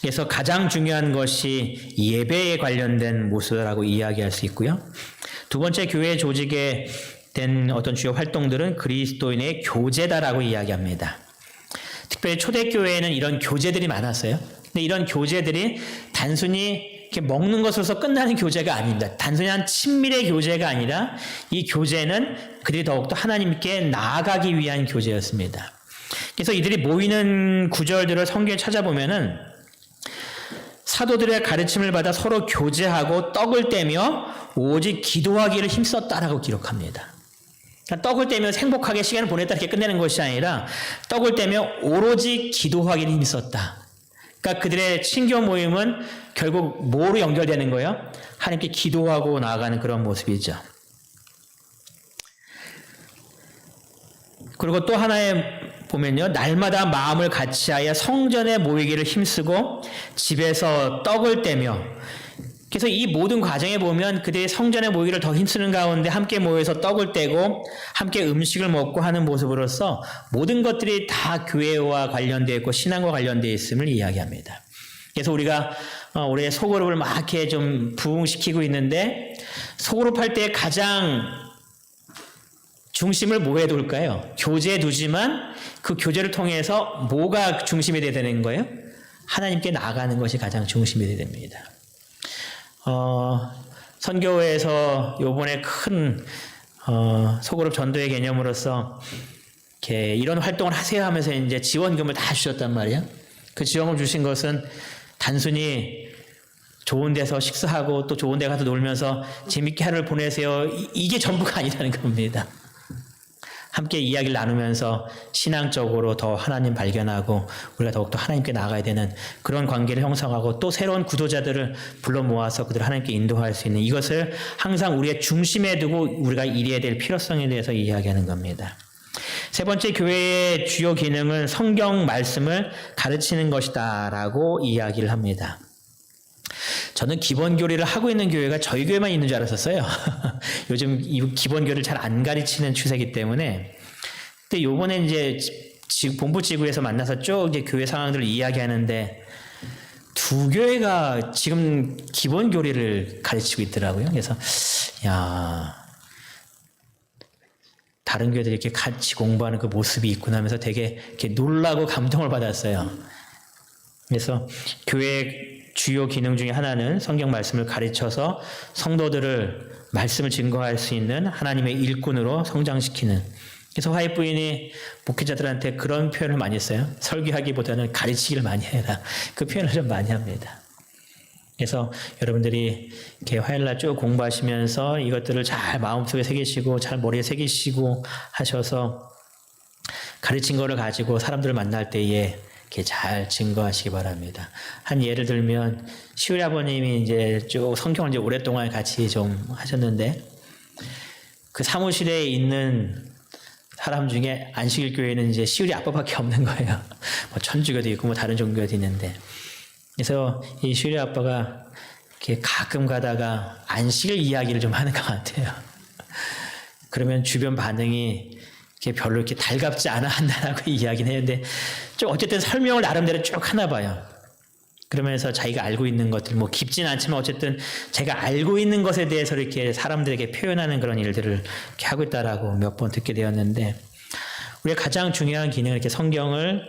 Speaker 1: 그래서 가장 중요한 것이 예배에 관련된 모습이라고 이야기할 수 있고요. 두 번째 교회 조직에 된 어떤 주요 활동들은 그리스도인의 교제다라고 이야기합니다. 특별히 초대교회에는 이런 교제들이 많았어요. 근데 이런 교제들이 단순히 이렇게 먹는 것으로서 끝나는 교제가 아닙니다. 단순히 한 친밀의 교제가 아니라 이 교제는 그들이 더욱더 하나님께 나아가기 위한 교제였습니다. 그래서 이들이 모이는 구절들을 성경에 찾아보면은 사도들의 가르침을 받아 서로 교제하고 떡을 떼며 오직 기도하기를 힘썼다라고 기록합니다. 그러니까 떡을 떼며 행복하게 시간을 보냈다 이렇게 끝내는 것이 아니라 떡을 떼며 오로지 기도하기를 힘썼다. 그러니까 그들의 친교 모임은 결국 뭐로 연결되는 거예요? 하나님께 기도하고 나아가는 그런 모습이죠. 그리고 또 하나의 보면요, 날마다 마음을 같이하여 성전에 모이기를 힘쓰고 집에서 떡을 떼며, 그래서 이 모든 과정에 보면 그들이 성전에 모이기를 더 힘쓰는 가운데 함께 모여서 떡을 떼고 함께 음식을 먹고 하는 모습으로서 모든 것들이 다 교회와 관련되어 있고 신앙과 관련되어 있음을 이야기합니다. 그래서 우리가 올해 소그룹을 막 이렇게 좀 부흥시키고 있는데 소그룹 할 때 가장 중심을 뭐에 둘까요? 교제에 두지만 그 교제를 통해서 뭐가 중심이 돼야 되는 거예요? 하나님께 나아가는 것이 가장 중심이 돼야 됩니다. 선교회에서 요번에 큰 소그룹 전도의 개념으로서 이렇게 이런 활동을 하세요 하면서 이제 지원금을 다 주셨단 말이에요. 그 지원금 주신 것은 단순히 좋은 데서 식사하고 또 좋은 데 가서 놀면서 재밌게 하루를 보내세요. 이게 전부가 아니라는 겁니다. 함께 이야기를 나누면서 신앙적으로 더 하나님 발견하고 우리가 더욱더 하나님께 나아가야 되는 그런 관계를 형성하고 또 새로운 구도자들을 불러 모아서 그들을 하나님께 인도할 수 있는 이것을 항상 우리의 중심에 두고 우리가 이뤄야 될 필요성에 대해서 이야기하는 겁니다. 세 번째 교회의 주요 기능은 성경 말씀을 가르치는 것이다 라고 이야기를 합니다. 저는 기본교리를 하고 있는 교회가 저희 교회만 있는 줄 알았었어요. 요즘 이 기본교리를 잘 안 가르치는 추세이기 때문에. 근데 요번에 이제 본부 지구에서 만나서 쭉 이제 교회 상황들을 이야기하는데 두 교회가 지금 기본교리를 가르치고 있더라고요. 그래서 야, 다른 교회들이 이렇게 같이 공부하는 그 모습이 있구나 하면서 되게 이렇게 놀라고 감동을 받았어요. 그래서 교회 주요 기능 중에 하나는 성경 말씀을 가르쳐서 성도들을 말씀을 증거할 수 있는 하나님의 일꾼으로 성장시키는. 그래서 화해 부인이 목회자들한테 그런 표현을 많이 써요. 설교하기보다는 가르치기를 많이 해라. 그 표현을 좀 많이 합니다. 그래서 여러분들이 이렇게 화요일날 쭉 공부하시면서 이것들을 잘 마음속에 새기시고 잘 머리에 새기시고 하셔서 가르친 거를 가지고 사람들을 만날 때에 이렇게 잘 증거하시기 바랍니다. 한 예를 들면 시우리 아버님이 이제 쭉 성경을 이제 오랫동안 같이 좀 하셨는데 그 사무실에 있는 사람 중에 안식일 교회는 이제 시우리 아빠밖에 없는 거예요. 뭐 천주교도 있고 뭐 다른 종교도 있는데. 그래서 이 시우리 아빠가 이렇게 가끔 가다가 안식일 이야기를 좀 하는 것 같아요. 그러면 주변 반응이 별로 이렇게 달갑지 않아 한다라고 이야기는 했는데 좀 어쨌든 설명을 나름대로 쭉 하나 봐요. 그러면서 자기가 알고 있는 것들, 뭐 깊진 않지만 어쨌든 제가 알고 있는 것에 대해서 이렇게 사람들에게 표현하는 그런 일들을 이렇게 하고 있다라고 몇 번 듣게 되었는데 우리가 가장 중요한 기능은 이렇게 성경을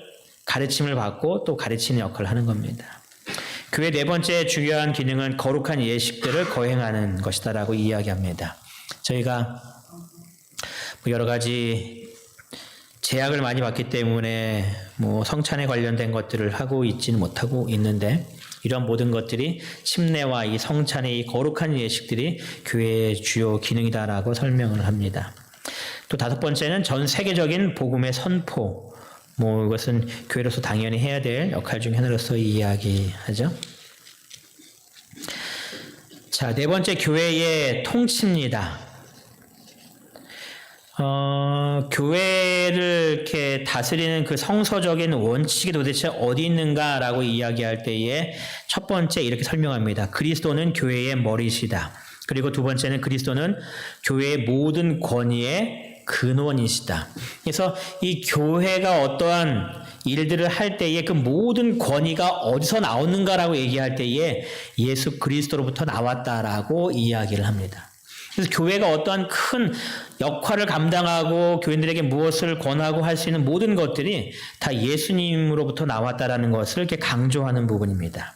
Speaker 1: 가르침을 받고 또 가르치는 역할을 하는 겁니다. 교회 네 번째 중요한 기능은 거룩한 예식들을 거행하는 것이다라고 이야기합니다. 저희가 여러 가지 제약을 많이 받기 때문에 뭐 성찬에 관련된 것들을 하고 있지는 못하고 있는데 이런 모든 것들이 침례와 이 성찬의 이 거룩한 예식들이 교회의 주요 기능이다라고 설명을 합니다. 또 다섯 번째는 전 세계적인 복음의 선포. 뭐 이것은 교회로서 당연히 해야 될 역할 중 하나로서 이야기하죠. 자, 네 번째 교회의 통치입니다. 교회를 이렇게 다스리는 그 성서적인 원칙이 도대체 어디 있는가라고 이야기할 때에 첫 번째 이렇게 설명합니다. 그리스도는 교회의 머리시다. 그리고 두 번째는 그리스도는 교회의 모든 권위의 근원이시다. 그래서 이 교회가 어떠한 일들을 할 때에 그 모든 권위가 어디서 나오는가라고 얘기할 때에 예수 그리스도로부터 나왔다라고 이야기를 합니다. 그래서 교회가 어떠한 큰 역할을 감당하고 교인들에게 무엇을 권하고 할 수 있는 모든 것들이 다 예수님으로부터 나왔다라는 것을 이렇게 강조하는 부분입니다.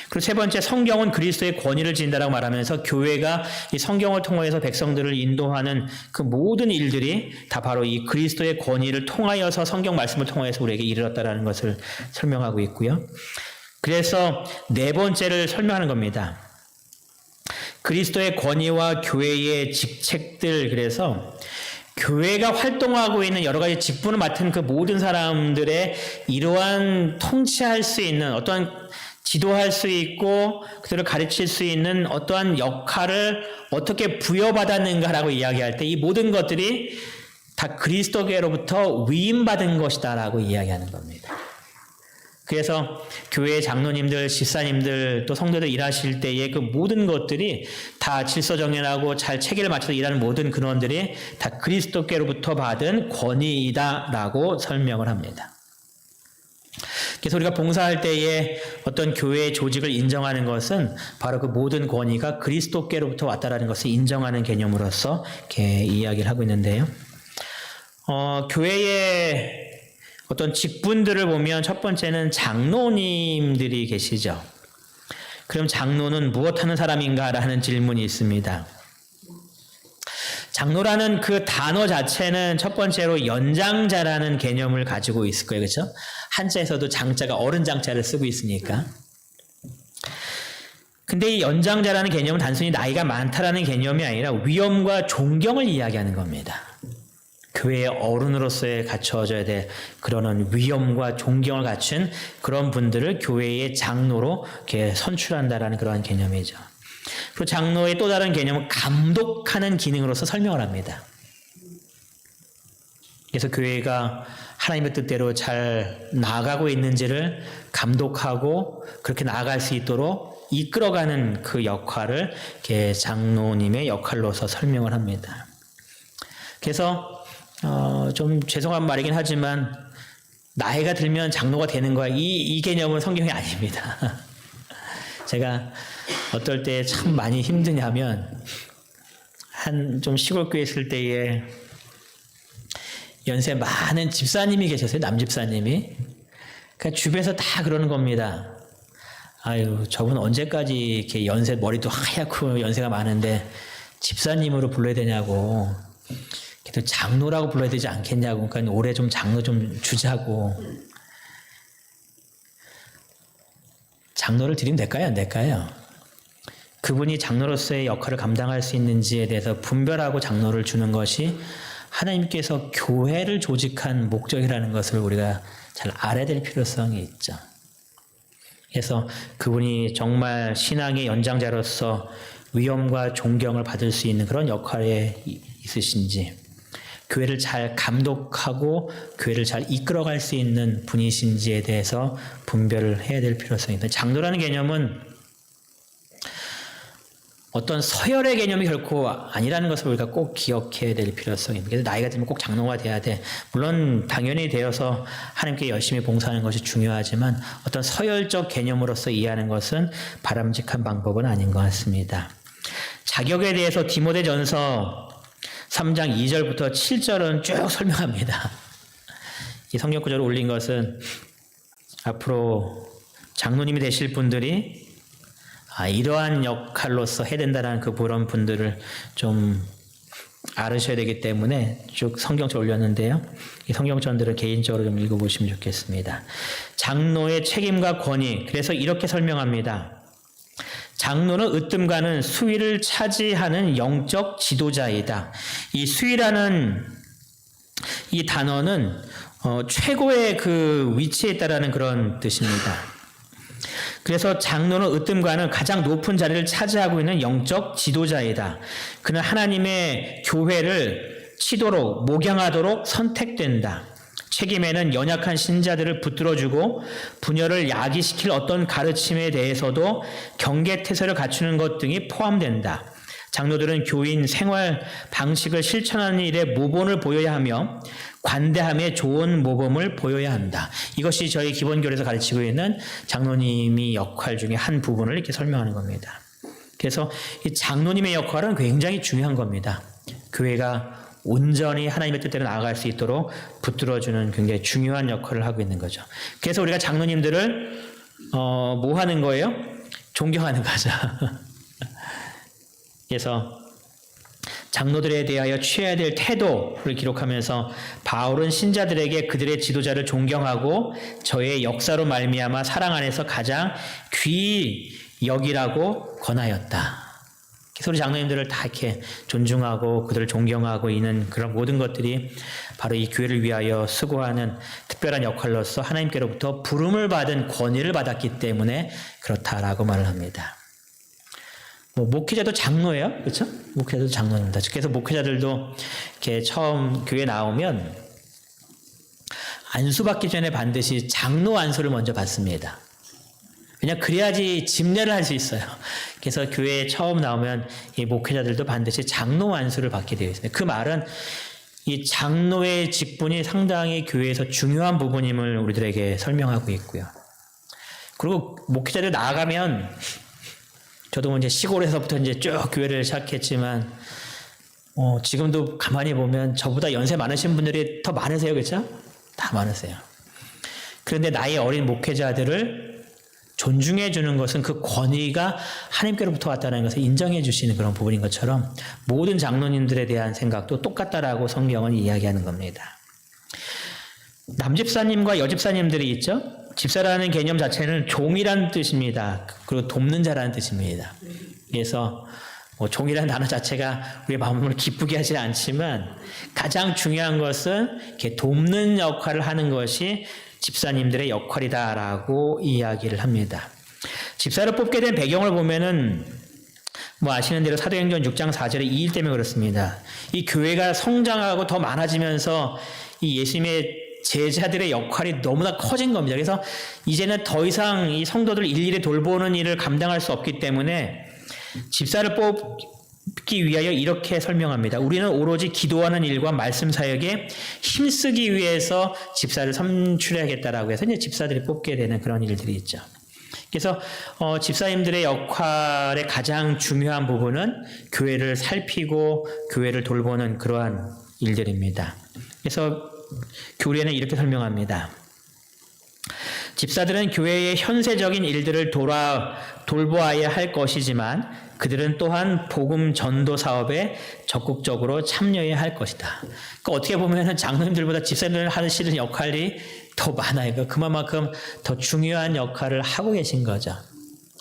Speaker 1: 그리고 세 번째, 성경은 그리스도의 권위를 지닌다라고 말하면서 교회가 이 성경을 통해서 백성들을 인도하는 그 모든 일들이 다 바로 이 그리스도의 권위를 통하여서 성경 말씀을 통해서 우리에게 이르렀다라는 것을 설명하고 있고요. 그래서 네 번째를 설명하는 겁니다. 그리스도의 권위와 교회의 직책들, 그래서 교회가 활동하고 있는 여러 가지 직분을 맡은 그 모든 사람들의 이러한 통치할 수 있는 어떠한 지도할 수 있고 그들을 가르칠 수 있는 어떠한 역할을 어떻게 부여받았는가라고 이야기할 때 이 모든 것들이 다 그리스도께로부터 위임받은 것이다라고 이야기하는 겁니다. 그래서 교회 장로님들, 집사님들, 또 성도들 일하실 때의 그 모든 것들이 다 질서정연하고 잘 체계를 맞춰서 일하는 모든 근원들이 다 그리스도께로부터 받은 권위이다라고 설명을 합니다. 그래서 우리가 봉사할 때에 어떤 교회의 조직을 인정하는 것은 바로 그 모든 권위가 그리스도께로부터 왔다라는 것을 인정하는 개념으로서 이렇게 이야기를 하고 있는데요. 교회의 어떤 직분들을 보면 첫 번째는 장로님들이 계시죠. 그럼 장로는 무엇 하는 사람인가라는 질문이 있습니다. 장로라는 그 단어 자체는 첫 번째로 연장자라는 개념을 가지고 있을 거예요. 그렇죠? 한자에서도 장자가 어른 장자를 쓰고 있으니까. 근데 이 연장자라는 개념은 단순히 나이가 많다라는 개념이 아니라 위엄과 존경을 이야기하는 겁니다. 교회의 어른으로서의 갖춰져야 될 그런 위엄과 존경을 갖춘 그런 분들을 교회의 장로로 이렇게 선출한다라는 그러한 개념이죠. 그리고 장로의 또 다른 개념은 감독하는 기능으로서 설명을 합니다. 그래서 교회가 하나님의 뜻대로 잘 나아가고 있는지를 감독하고 그렇게 나아갈 수 있도록 이끌어가는 그 역할을 이렇게 장로님의 역할로서 설명을 합니다. 그래서 좀 죄송한 말이긴 하지만 나이가 들면 장로가 되는 거야. 이 개념은 성경이 아닙니다. 제가 어떨 때 참 많이 힘드냐면 한 좀 시골 교회 있을 때에 연세 많은 집사님이 계셨어요. 남집사님이. 그러니까 주변에서 다 그러는 겁니다. 아유, 저분 언제까지 이렇게 머리도 하얗고 연세가 많은데 집사님으로 불러야 되냐고. 그래도 장로라고 불러야 되지 않겠냐고. 그러니까 올해 좀 장로 좀 주자고. 장로를 드리면 될까요? 안 될까요? 그분이 장로로서의 역할을 감당할 수 있는지에 대해서 분별하고 장로를 주는 것이 하나님께서 교회를 조직한 목적이라는 것을 우리가 잘 알아야 될 필요성이 있죠. 그래서 그분이 정말 신앙의 연장자로서 위엄과 존경을 받을 수 있는 그런 역할에 있으신지, 교회를 잘 감독하고 교회를 잘 이끌어갈 수 있는 분이신지에 대해서 분별을 해야 될 필요성이 있다. 장로라는 개념은 어떤 서열의 개념이 결코 아니라는 것을 우리가 꼭 기억해야 될 필요성이 있습니다. 그래서 나이가 들면 꼭 장로가 돼야 돼. 물론 당연히 되어서 하나님께 열심히 봉사하는 것이 중요하지만 어떤 서열적 개념으로서 이해하는 것은 바람직한 방법은 아닌 것 같습니다. 자격에 대해서 디모데전서 3장 2절부터 7절은 쭉 설명합니다. 이 성경 구절을 올린 것은 앞으로 장로님이 되실 분들이 이러한 역할로서 해야 된다는 그런 분들을 좀 알으셔야 되기 때문에 쭉 성경처 올렸는데요. 이 성경전들을 개인적으로 좀 읽어보시면 좋겠습니다. 장로의 책임과 권위, 그래서 이렇게 설명합니다. 장로는 으뜸가는 수위를 차지하는 영적 지도자이다. 이 수위라는 이 단어는 최고의 그 위치에 있다라는 그런 뜻입니다. 그래서 장로는 으뜸가는 가장 높은 자리를 차지하고 있는 영적 지도자이다. 그는 하나님의 교회를 치도록 목양하도록 선택된다. 책임에는 연약한 신자들을 붙들어주고 분열을 야기시킬 어떤 가르침에 대해서도 경계태세를 갖추는 것 등이 포함된다. 장로들은 교인 생활 방식을 실천하는 일에 모범을 보여야 하며 관대함에 좋은 모범을 보여야 한다. 이것이 저희 기본교회에서 가르치고 있는 장로님의 역할 중에 한 부분을 이렇게 설명하는 겁니다. 그래서 이 장로님의 역할은 굉장히 중요한 겁니다. 교회가 온전히 하나님의 뜻대로 나아갈 수 있도록 붙들어주는 굉장히 중요한 역할을 하고 있는 거죠. 그래서 우리가 장로님들을 뭐 하는 거예요? 존경하는 거죠. 그래서 장로들에 대하여 취해야 될 태도를 기록하면서 바울은 신자들에게 그들의 지도자를 존경하고 저의 역사로 말미암아 사랑 안에서 가장 귀히 여기라고 권하였다. 그래서 우리 장로님들을 다 이렇게 존중하고 그들을 존경하고 있는 그런 모든 것들이 바로 이 교회를 위하여 수고하는 특별한 역할로서 하나님께로부터 부름을 받은 권위를 받았기 때문에 그렇다라고 말을 합니다. 목회자도 장로예요. 그렇죠? 목회자도 장로입니다. 그래서 목회자들도 이렇게 처음 교회 나오면 안수받기 전에 반드시 장로 안수를 먼저 받습니다. 왜냐 그래야지 집례를 할 수 있어요. 그래서 교회에 처음 나오면 이 목회자들도 반드시 장로 안수를 받게 되어 있습니다. 그 말은 이 장로의 직분이 상당히 교회에서 중요한 부분임을 우리들에게 설명하고 있고요. 그리고 목회자들 나아가면 저도 이제 시골에서부터 이제 쭉 교회를 시작했지만 지금도 가만히 보면 저보다 연세 많으신 분들이 더 많으세요, 그렇죠? 다 많으세요. 그런데 나이 어린 목회자들을 존중해 주는 것은 그 권위가 하나님께로부터 왔다는 것을 인정해 주시는 그런 부분인 것처럼 모든 장로님들에 대한 생각도 똑같다라고 성경은 이야기하는 겁니다. 남집사님과 여집사님들이 있죠? 집사라는 개념 자체는 종이라는 뜻입니다. 그리고 돕는 자라는 뜻입니다. 그래서 종이라는 단어 자체가 우리의 마음을 기쁘게 하지 않지만 가장 중요한 것은 이렇게 돕는 역할을 하는 것이 집사님들의 역할이다라고 이야기를 합니다. 집사를 뽑게 된 배경을 보면은 아시는 대로 사도행전 6장 4절에 이 일 때문에 그렇습니다. 이 교회가 성장하고 더 많아지면서 이 예수님의 제자들의 역할이 너무나 커진 겁니다. 그래서 이제는 더 이상 이 성도들 일일이 돌보는 일을 감당할 수 없기 때문에 집사를 뽑기 위하여 이렇게 설명합니다. 우리는 오로지 기도하는 일과 말씀 사역에 힘쓰기 위해서 집사를 선출해야겠다라고 해서 이제 집사들이 뽑게 되는 그런 일들이 있죠. 그래서 집사님들의 역할의 가장 중요한 부분은 교회를 살피고 교회를 돌보는 그러한 일들입니다. 그래서 교리에는 이렇게 설명합니다. 집사들은 교회의 현세적인 일들을 돌보아야 할 것이지만 그들은 또한 복음 전도 사업에 적극적으로 참여해야 할 것이다. 그러니까 어떻게 보면 장로님들보다 집사님들 하시는 역할이 더 많아요. 그러니까 그만큼 더 중요한 역할을 하고 계신 거죠.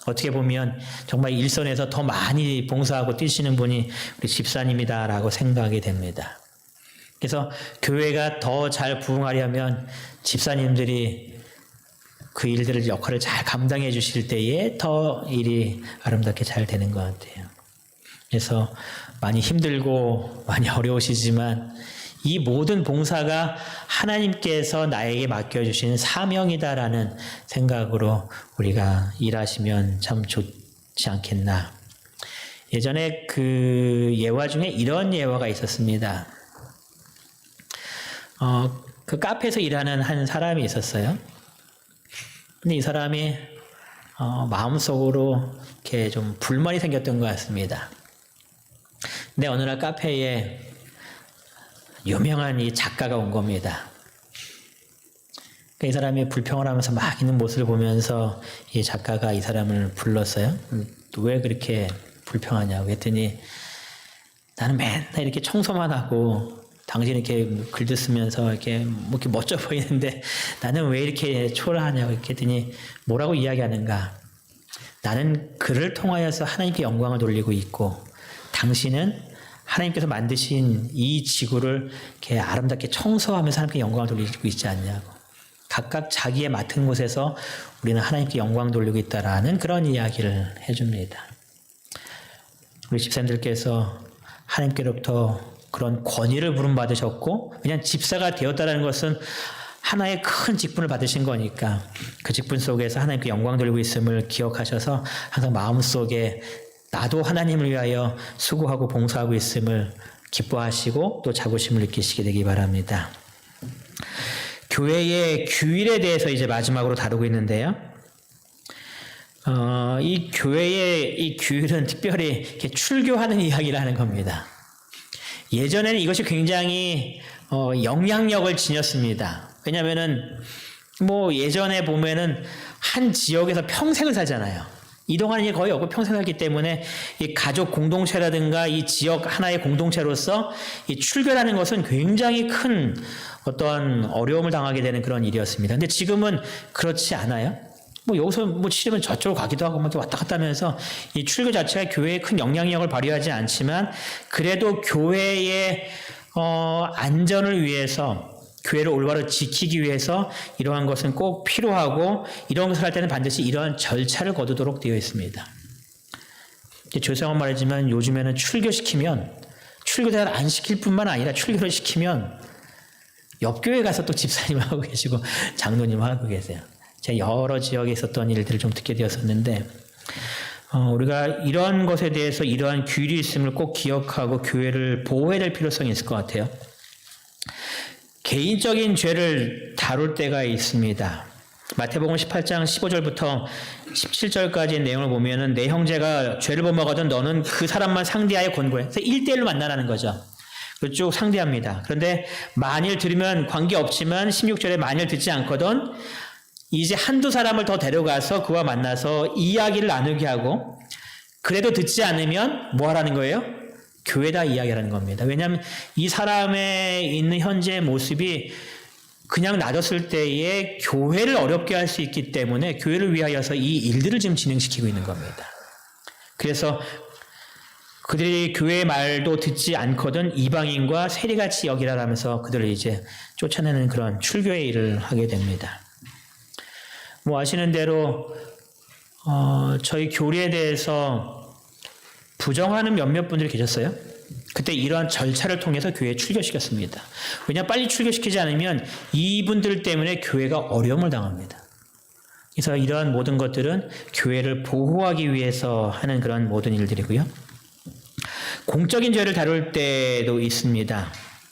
Speaker 1: 어떻게 보면 정말 일선에서 더 많이 봉사하고 뛰시는 분이 우리 집사님이다라고 생각이 됩니다. 그래서 교회가 더 잘 부흥하려면 집사님들이 그 일들을 역할을 잘 감당해 주실 때에 더 일이 아름답게 잘 되는 것 같아요. 그래서 많이 힘들고 많이 어려우시지만 이 모든 봉사가 하나님께서 나에게 맡겨주신 사명이다라는 생각으로 우리가 일하시면 참 좋지 않겠나. 예전에 그 예화 중에 이런 예화가 있었습니다. 그 카페에서 일하는 한 사람이 있었어요. 근데 이 사람이 마음속으로 이렇게 좀 불만이 생겼던 것 같습니다. 근데 어느 날 카페에 유명한 이 작가가 온 겁니다. 이 사람이 불평을 하면서 막 있는 모습을 보면서 이 작가가 이 사람을 불렀어요. 왜 그렇게 불평하냐고 했더니 나는 맨날 이렇게 청소만 하고 당신 이렇게 글도 쓰면서 이렇게 멋져 보이는데 나는 왜 이렇게 초라하냐고 했더니 뭐라고 이야기하는가. 나는 글을 통하여서 하나님께 영광을 돌리고 있고 당신은 하나님께서 만드신 이 지구를 이렇게 아름답게 청소하면서 하나님께 영광을 돌리고 있지 않냐고. 각각 자기의 맡은 곳에서 우리는 하나님께 영광 돌리고 있다라는 그런 이야기를 해줍니다. 우리 집사님들께서 하나님께로부터 그런 권위를 부름받으셨고 그냥 집사가 되었다는 것은 하나의 큰 직분을 받으신 거니까 그 직분 속에서 하나님께 영광 돌리고 있음을 기억하셔서 항상 마음속에 나도 하나님을 위하여 수고하고 봉사하고 있음을 기뻐하시고 또 자부심을 느끼시게 되기 바랍니다. 교회의 규율에 대해서 이제 마지막으로 다루고 있는데요. 이 교회의 이 규율은 특별히 이렇게 출교하는 이야기를 하는 겁니다. 예전에는 이것이 굉장히 영향력을 지녔습니다. 왜냐하면은 예전에 보면은 한 지역에서 평생을 살잖아요. 이동하는 게 거의 없고 평생 살기 때문에 이 가족 공동체라든가 이 지역 하나의 공동체로서 이 출교라는 것은 굉장히 큰 어떤 어려움을 당하게 되는 그런 일이었습니다. 근데 지금은 그렇지 않아요. 여기서 치려면 저쪽으로 가기도 하고 막 왔다 갔다 하면서 이 출교 자체가 교회에 큰 영향력을 발휘하지 않지만 그래도 교회의 안전을 위해서 교회를 올바로 지키기 위해서 이러한 것은 꼭 필요하고 이런 것을 할 때는 반드시 이러한 절차를 거두도록 되어 있습니다. 죄송한 말이지만 요즘에는 출교시키면 출교 잘 안 시킬 뿐만 아니라 출교를 시키면 옆 교회 가서 또 집사님 하고 계시고 장로님 하고 계세요. 제가 여러 지역에 있었던 일들을 좀 듣게 되었었는데 우리가 이런 것에 대해서 이러한 규율이 있음을 꼭 기억하고 교회를 보호해야 될 필요성이 있을 것 같아요. 개인적인 죄를 다룰 때가 있습니다. 마태복음 18장 15절부터 17절까지 내용을 보면은 내 형제가 죄를 범하거든 너는 그 사람만 상대하여 권고해. 그래서 1대1로 만나라는 거죠. 쭉 상대합니다. 그런데 만일 들으면 관계없지만 16절에 만일 듣지 않거든 이제 한두 사람을 더 데려가서 그와 만나서 이야기를 나누게 하고 그래도 듣지 않으면 뭐 하라는 거예요? 교회다 이야기하라는 겁니다. 왜냐하면 이 사람의 있는 현재의 모습이 그냥 놔뒀을 때에 교회를 어렵게 할 수 있기 때문에 교회를 위하여서 이 일들을 지금 진행시키고 있는 겁니다. 그래서 그들이 교회의 말도 듣지 않거든 이방인과 세리같이 여기라 하면서 그들을 이제 쫓아내는 그런 출교의 일을 하게 됩니다. 아시는 대로 저희 교리에 대해서 부정하는 몇몇 분들이 계셨어요. 그때 이러한 절차를 통해서 교회에 출교시켰습니다. 왜냐하면 빨리 출교시키지 않으면 이분들 때문에 교회가 어려움을 당합니다. 그래서 이러한 모든 것들은 교회를 보호하기 위해서 하는 그런 모든 일들이고요. 공적인 죄를 다룰 때도 있습니다.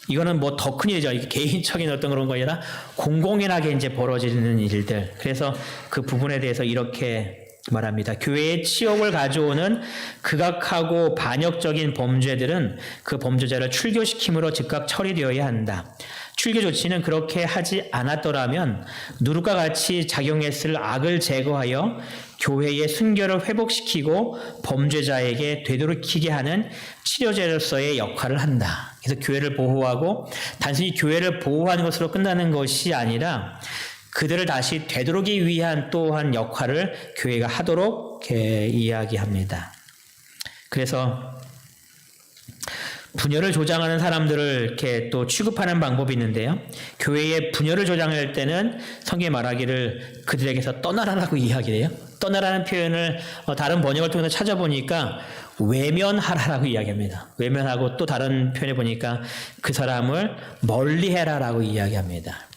Speaker 1: 이거는 더 큰 일이죠. 개인적인 어떤 그런 거 아니라 공공연하게 이제 벌어지는 일들. 그래서 그 부분에 대해서 이렇게 말합니다. 교회에 치욕을 가져오는 극악하고 반역적인 범죄들은 그 범죄자를 출교시킴으로 즉각 처리되어야 한다. 출교 조치는 그렇게 하지 않았더라면 누룩과 같이 작용했을 악을 제거하여 교회의 순결을 회복시키고 범죄자에게 되돌이키게 하는 치료제로서의 역할을 한다. 그래서 교회를 보호하고 단순히 교회를 보호하는 것으로 끝나는 것이 아니라 그들을 다시 되돌리기 위한 또한 역할을 교회가 하도록 이야기합니다. 그래서 분열을 조장하는 사람들을 이렇게 또 취급하는 방법이 있는데요. 교회의 분열을 조장할 때는 성경이 말하기를 그들에게서 떠나라라고 이야기를 해요. 떠나라는 표현을 다른 번역을 통해서 찾아보니까 외면하라라고 이야기합니다. 외면하고 또 다른 표현에 보니까 그 사람을 멀리해라라고 이야기합니다.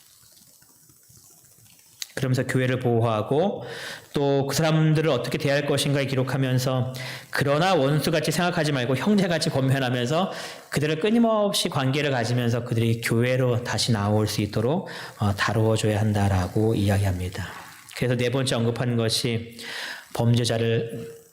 Speaker 1: 그러면서 교회를 보호하고 또 그 사람들을 어떻게 대할 것인가를 기록하면서 그러나 원수같이 생각하지 말고 형제같이 권면하면서 그들을 끊임없이 관계를 가지면서 그들이 교회로 다시 나올 수 있도록 다루어줘야 한다라고 이야기합니다. 그래서 네 번째 언급하는 것이 범죄자를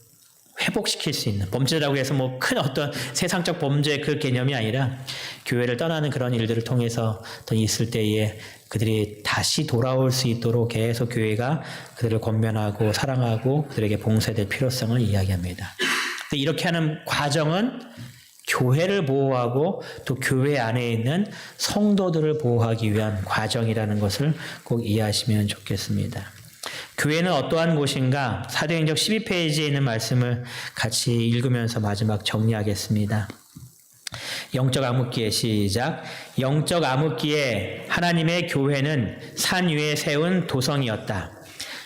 Speaker 1: 회복시킬 수 있는, 범죄라고 해서 뭐 큰 어떤 세상적 범죄 그 개념이 아니라 교회를 떠나는 그런 일들을 통해서 있을 때에 그들이 다시 돌아올 수 있도록 계속 교회가 그들을 권면하고 사랑하고 그들에게 봉사될 필요성을 이야기합니다. 이렇게 하는 과정은 교회를 보호하고 또 교회 안에 있는 성도들을 보호하기 위한 과정이라는 것을 꼭 이해하시면 좋겠습니다. 교회는 어떠한 곳인가? 사도행전 12페이지에 있는 말씀을 같이 읽으면서 마지막 정리하겠습니다. 영적 암흑기에 시작. 영적 암흑기에 하나님의 교회는 산 위에 세운 도성이었다.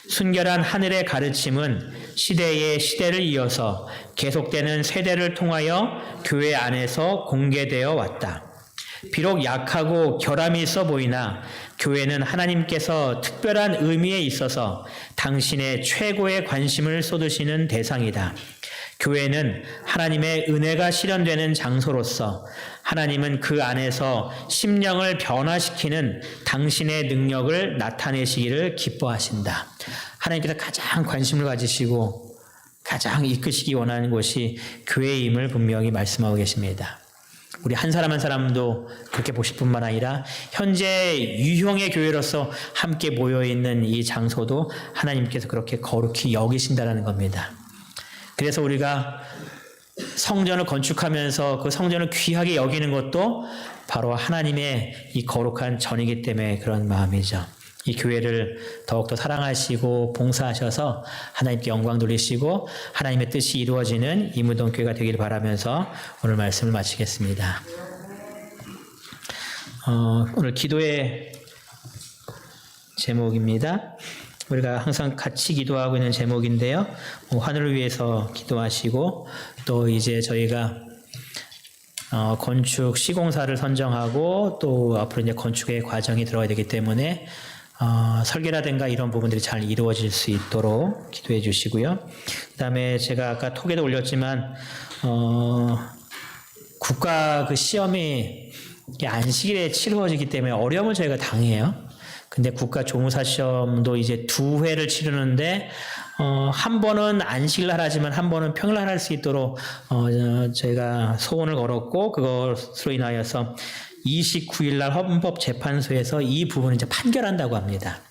Speaker 1: 순결한 하늘의 가르침은 시대의 시대를 이어서 계속되는 세대를 통하여 교회 안에서 공개되어 왔다. 비록 약하고 결함이 있어 보이나 교회는 하나님께서 특별한 의미에 있어서 당신의 최고의 관심을 쏟으시는 대상이다. 교회는 하나님의 은혜가 실현되는 장소로서 하나님은 그 안에서 심령을 변화시키는 당신의 능력을 나타내시기를 기뻐하신다. 하나님께서 가장 관심을 가지시고 가장 이끄시기 원하는 곳이 교회임을 분명히 말씀하고 계십니다. 우리 한 사람 한 사람도 그렇게 보실 뿐만 아니라 현재 유형의 교회로서 함께 모여있는 이 장소도 하나님께서 그렇게 거룩히 여기신다는 겁니다. 그래서 우리가 성전을 건축하면서 그 성전을 귀하게 여기는 것도 바로 하나님의 이 거룩한 전이기 때문에 그런 마음이죠. 이 교회를 더욱더 사랑하시고 봉사하셔서 하나님께 영광 돌리시고 하나님의 뜻이 이루어지는 이무동교회가 되기를 바라면서 오늘 말씀을 마치겠습니다. 오늘 기도의 제목입니다. 우리가 항상 같이 기도하고 있는 제목인데요. 하늘을 위해서 기도하시고 또 이제 저희가 건축 시공사를 선정하고 또 앞으로 이제 건축의 과정이 들어가야 되기 때문에 설계라든가 이런 부분들이 잘 이루어질 수 있도록 기도해 주시고요. 그 다음에 제가 아까 톡에도 올렸지만 국가 그 시험이 안식일에 치루어지기 때문에 어려움을 저희가 당해요. 근데 국가 조무사 시험도 이제 2회를 치르는데 한 번은 안식일날 하지만 한 번은 평일날 할 수 있도록 저희가 소원을 걸었고 그것으로 인하여서 29일날 헌법재판소에서 이 부분을 이제 판결한다고 합니다.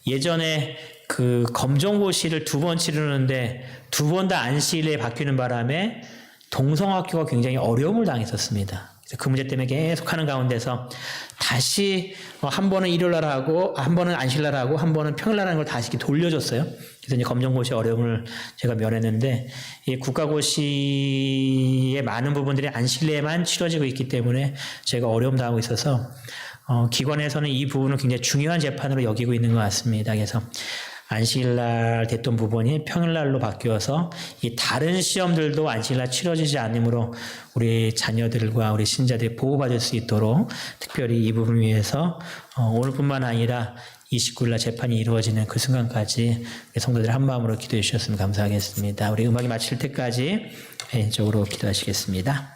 Speaker 1: 예전에 그 검정고시를 2번 치르는데 2번 다 안식일에 바뀌는 바람에 동성학교가 굉장히 어려움을 당했었습니다. 그래서 그 문제 때문에 계속 하는 가운데서 다시 한 번은 일요일날 하고 한 번은 안식일날 하고 한 번은 평일날 하는 걸 다시 돌려줬어요. 그래서 이제 검정고시 어려움을 제가 면했는데 이 국가고시의 많은 부분들이 안식일에만 치러지고 있기 때문에 제가 어려움 당하고 있어서 기관에서는 이 부분을 굉장히 중요한 재판으로 여기고 있는 것 같습니다. 그래서 안식일날 됐던 부분이 평일날로 바뀌어서 이 다른 시험들도 안식일날 치러지지 않으므로 우리 자녀들과 우리 신자들이 보호받을 수 있도록 특별히 이 부분을 위해서 오늘뿐만 아니라 29일날 재판이 이루어지는 그 순간까지 우리 성도들 한 마음으로 기도해 주셨으면 감사하겠습니다. 우리 음악이 마칠 때까지 개인적으로 기도하시겠습니다.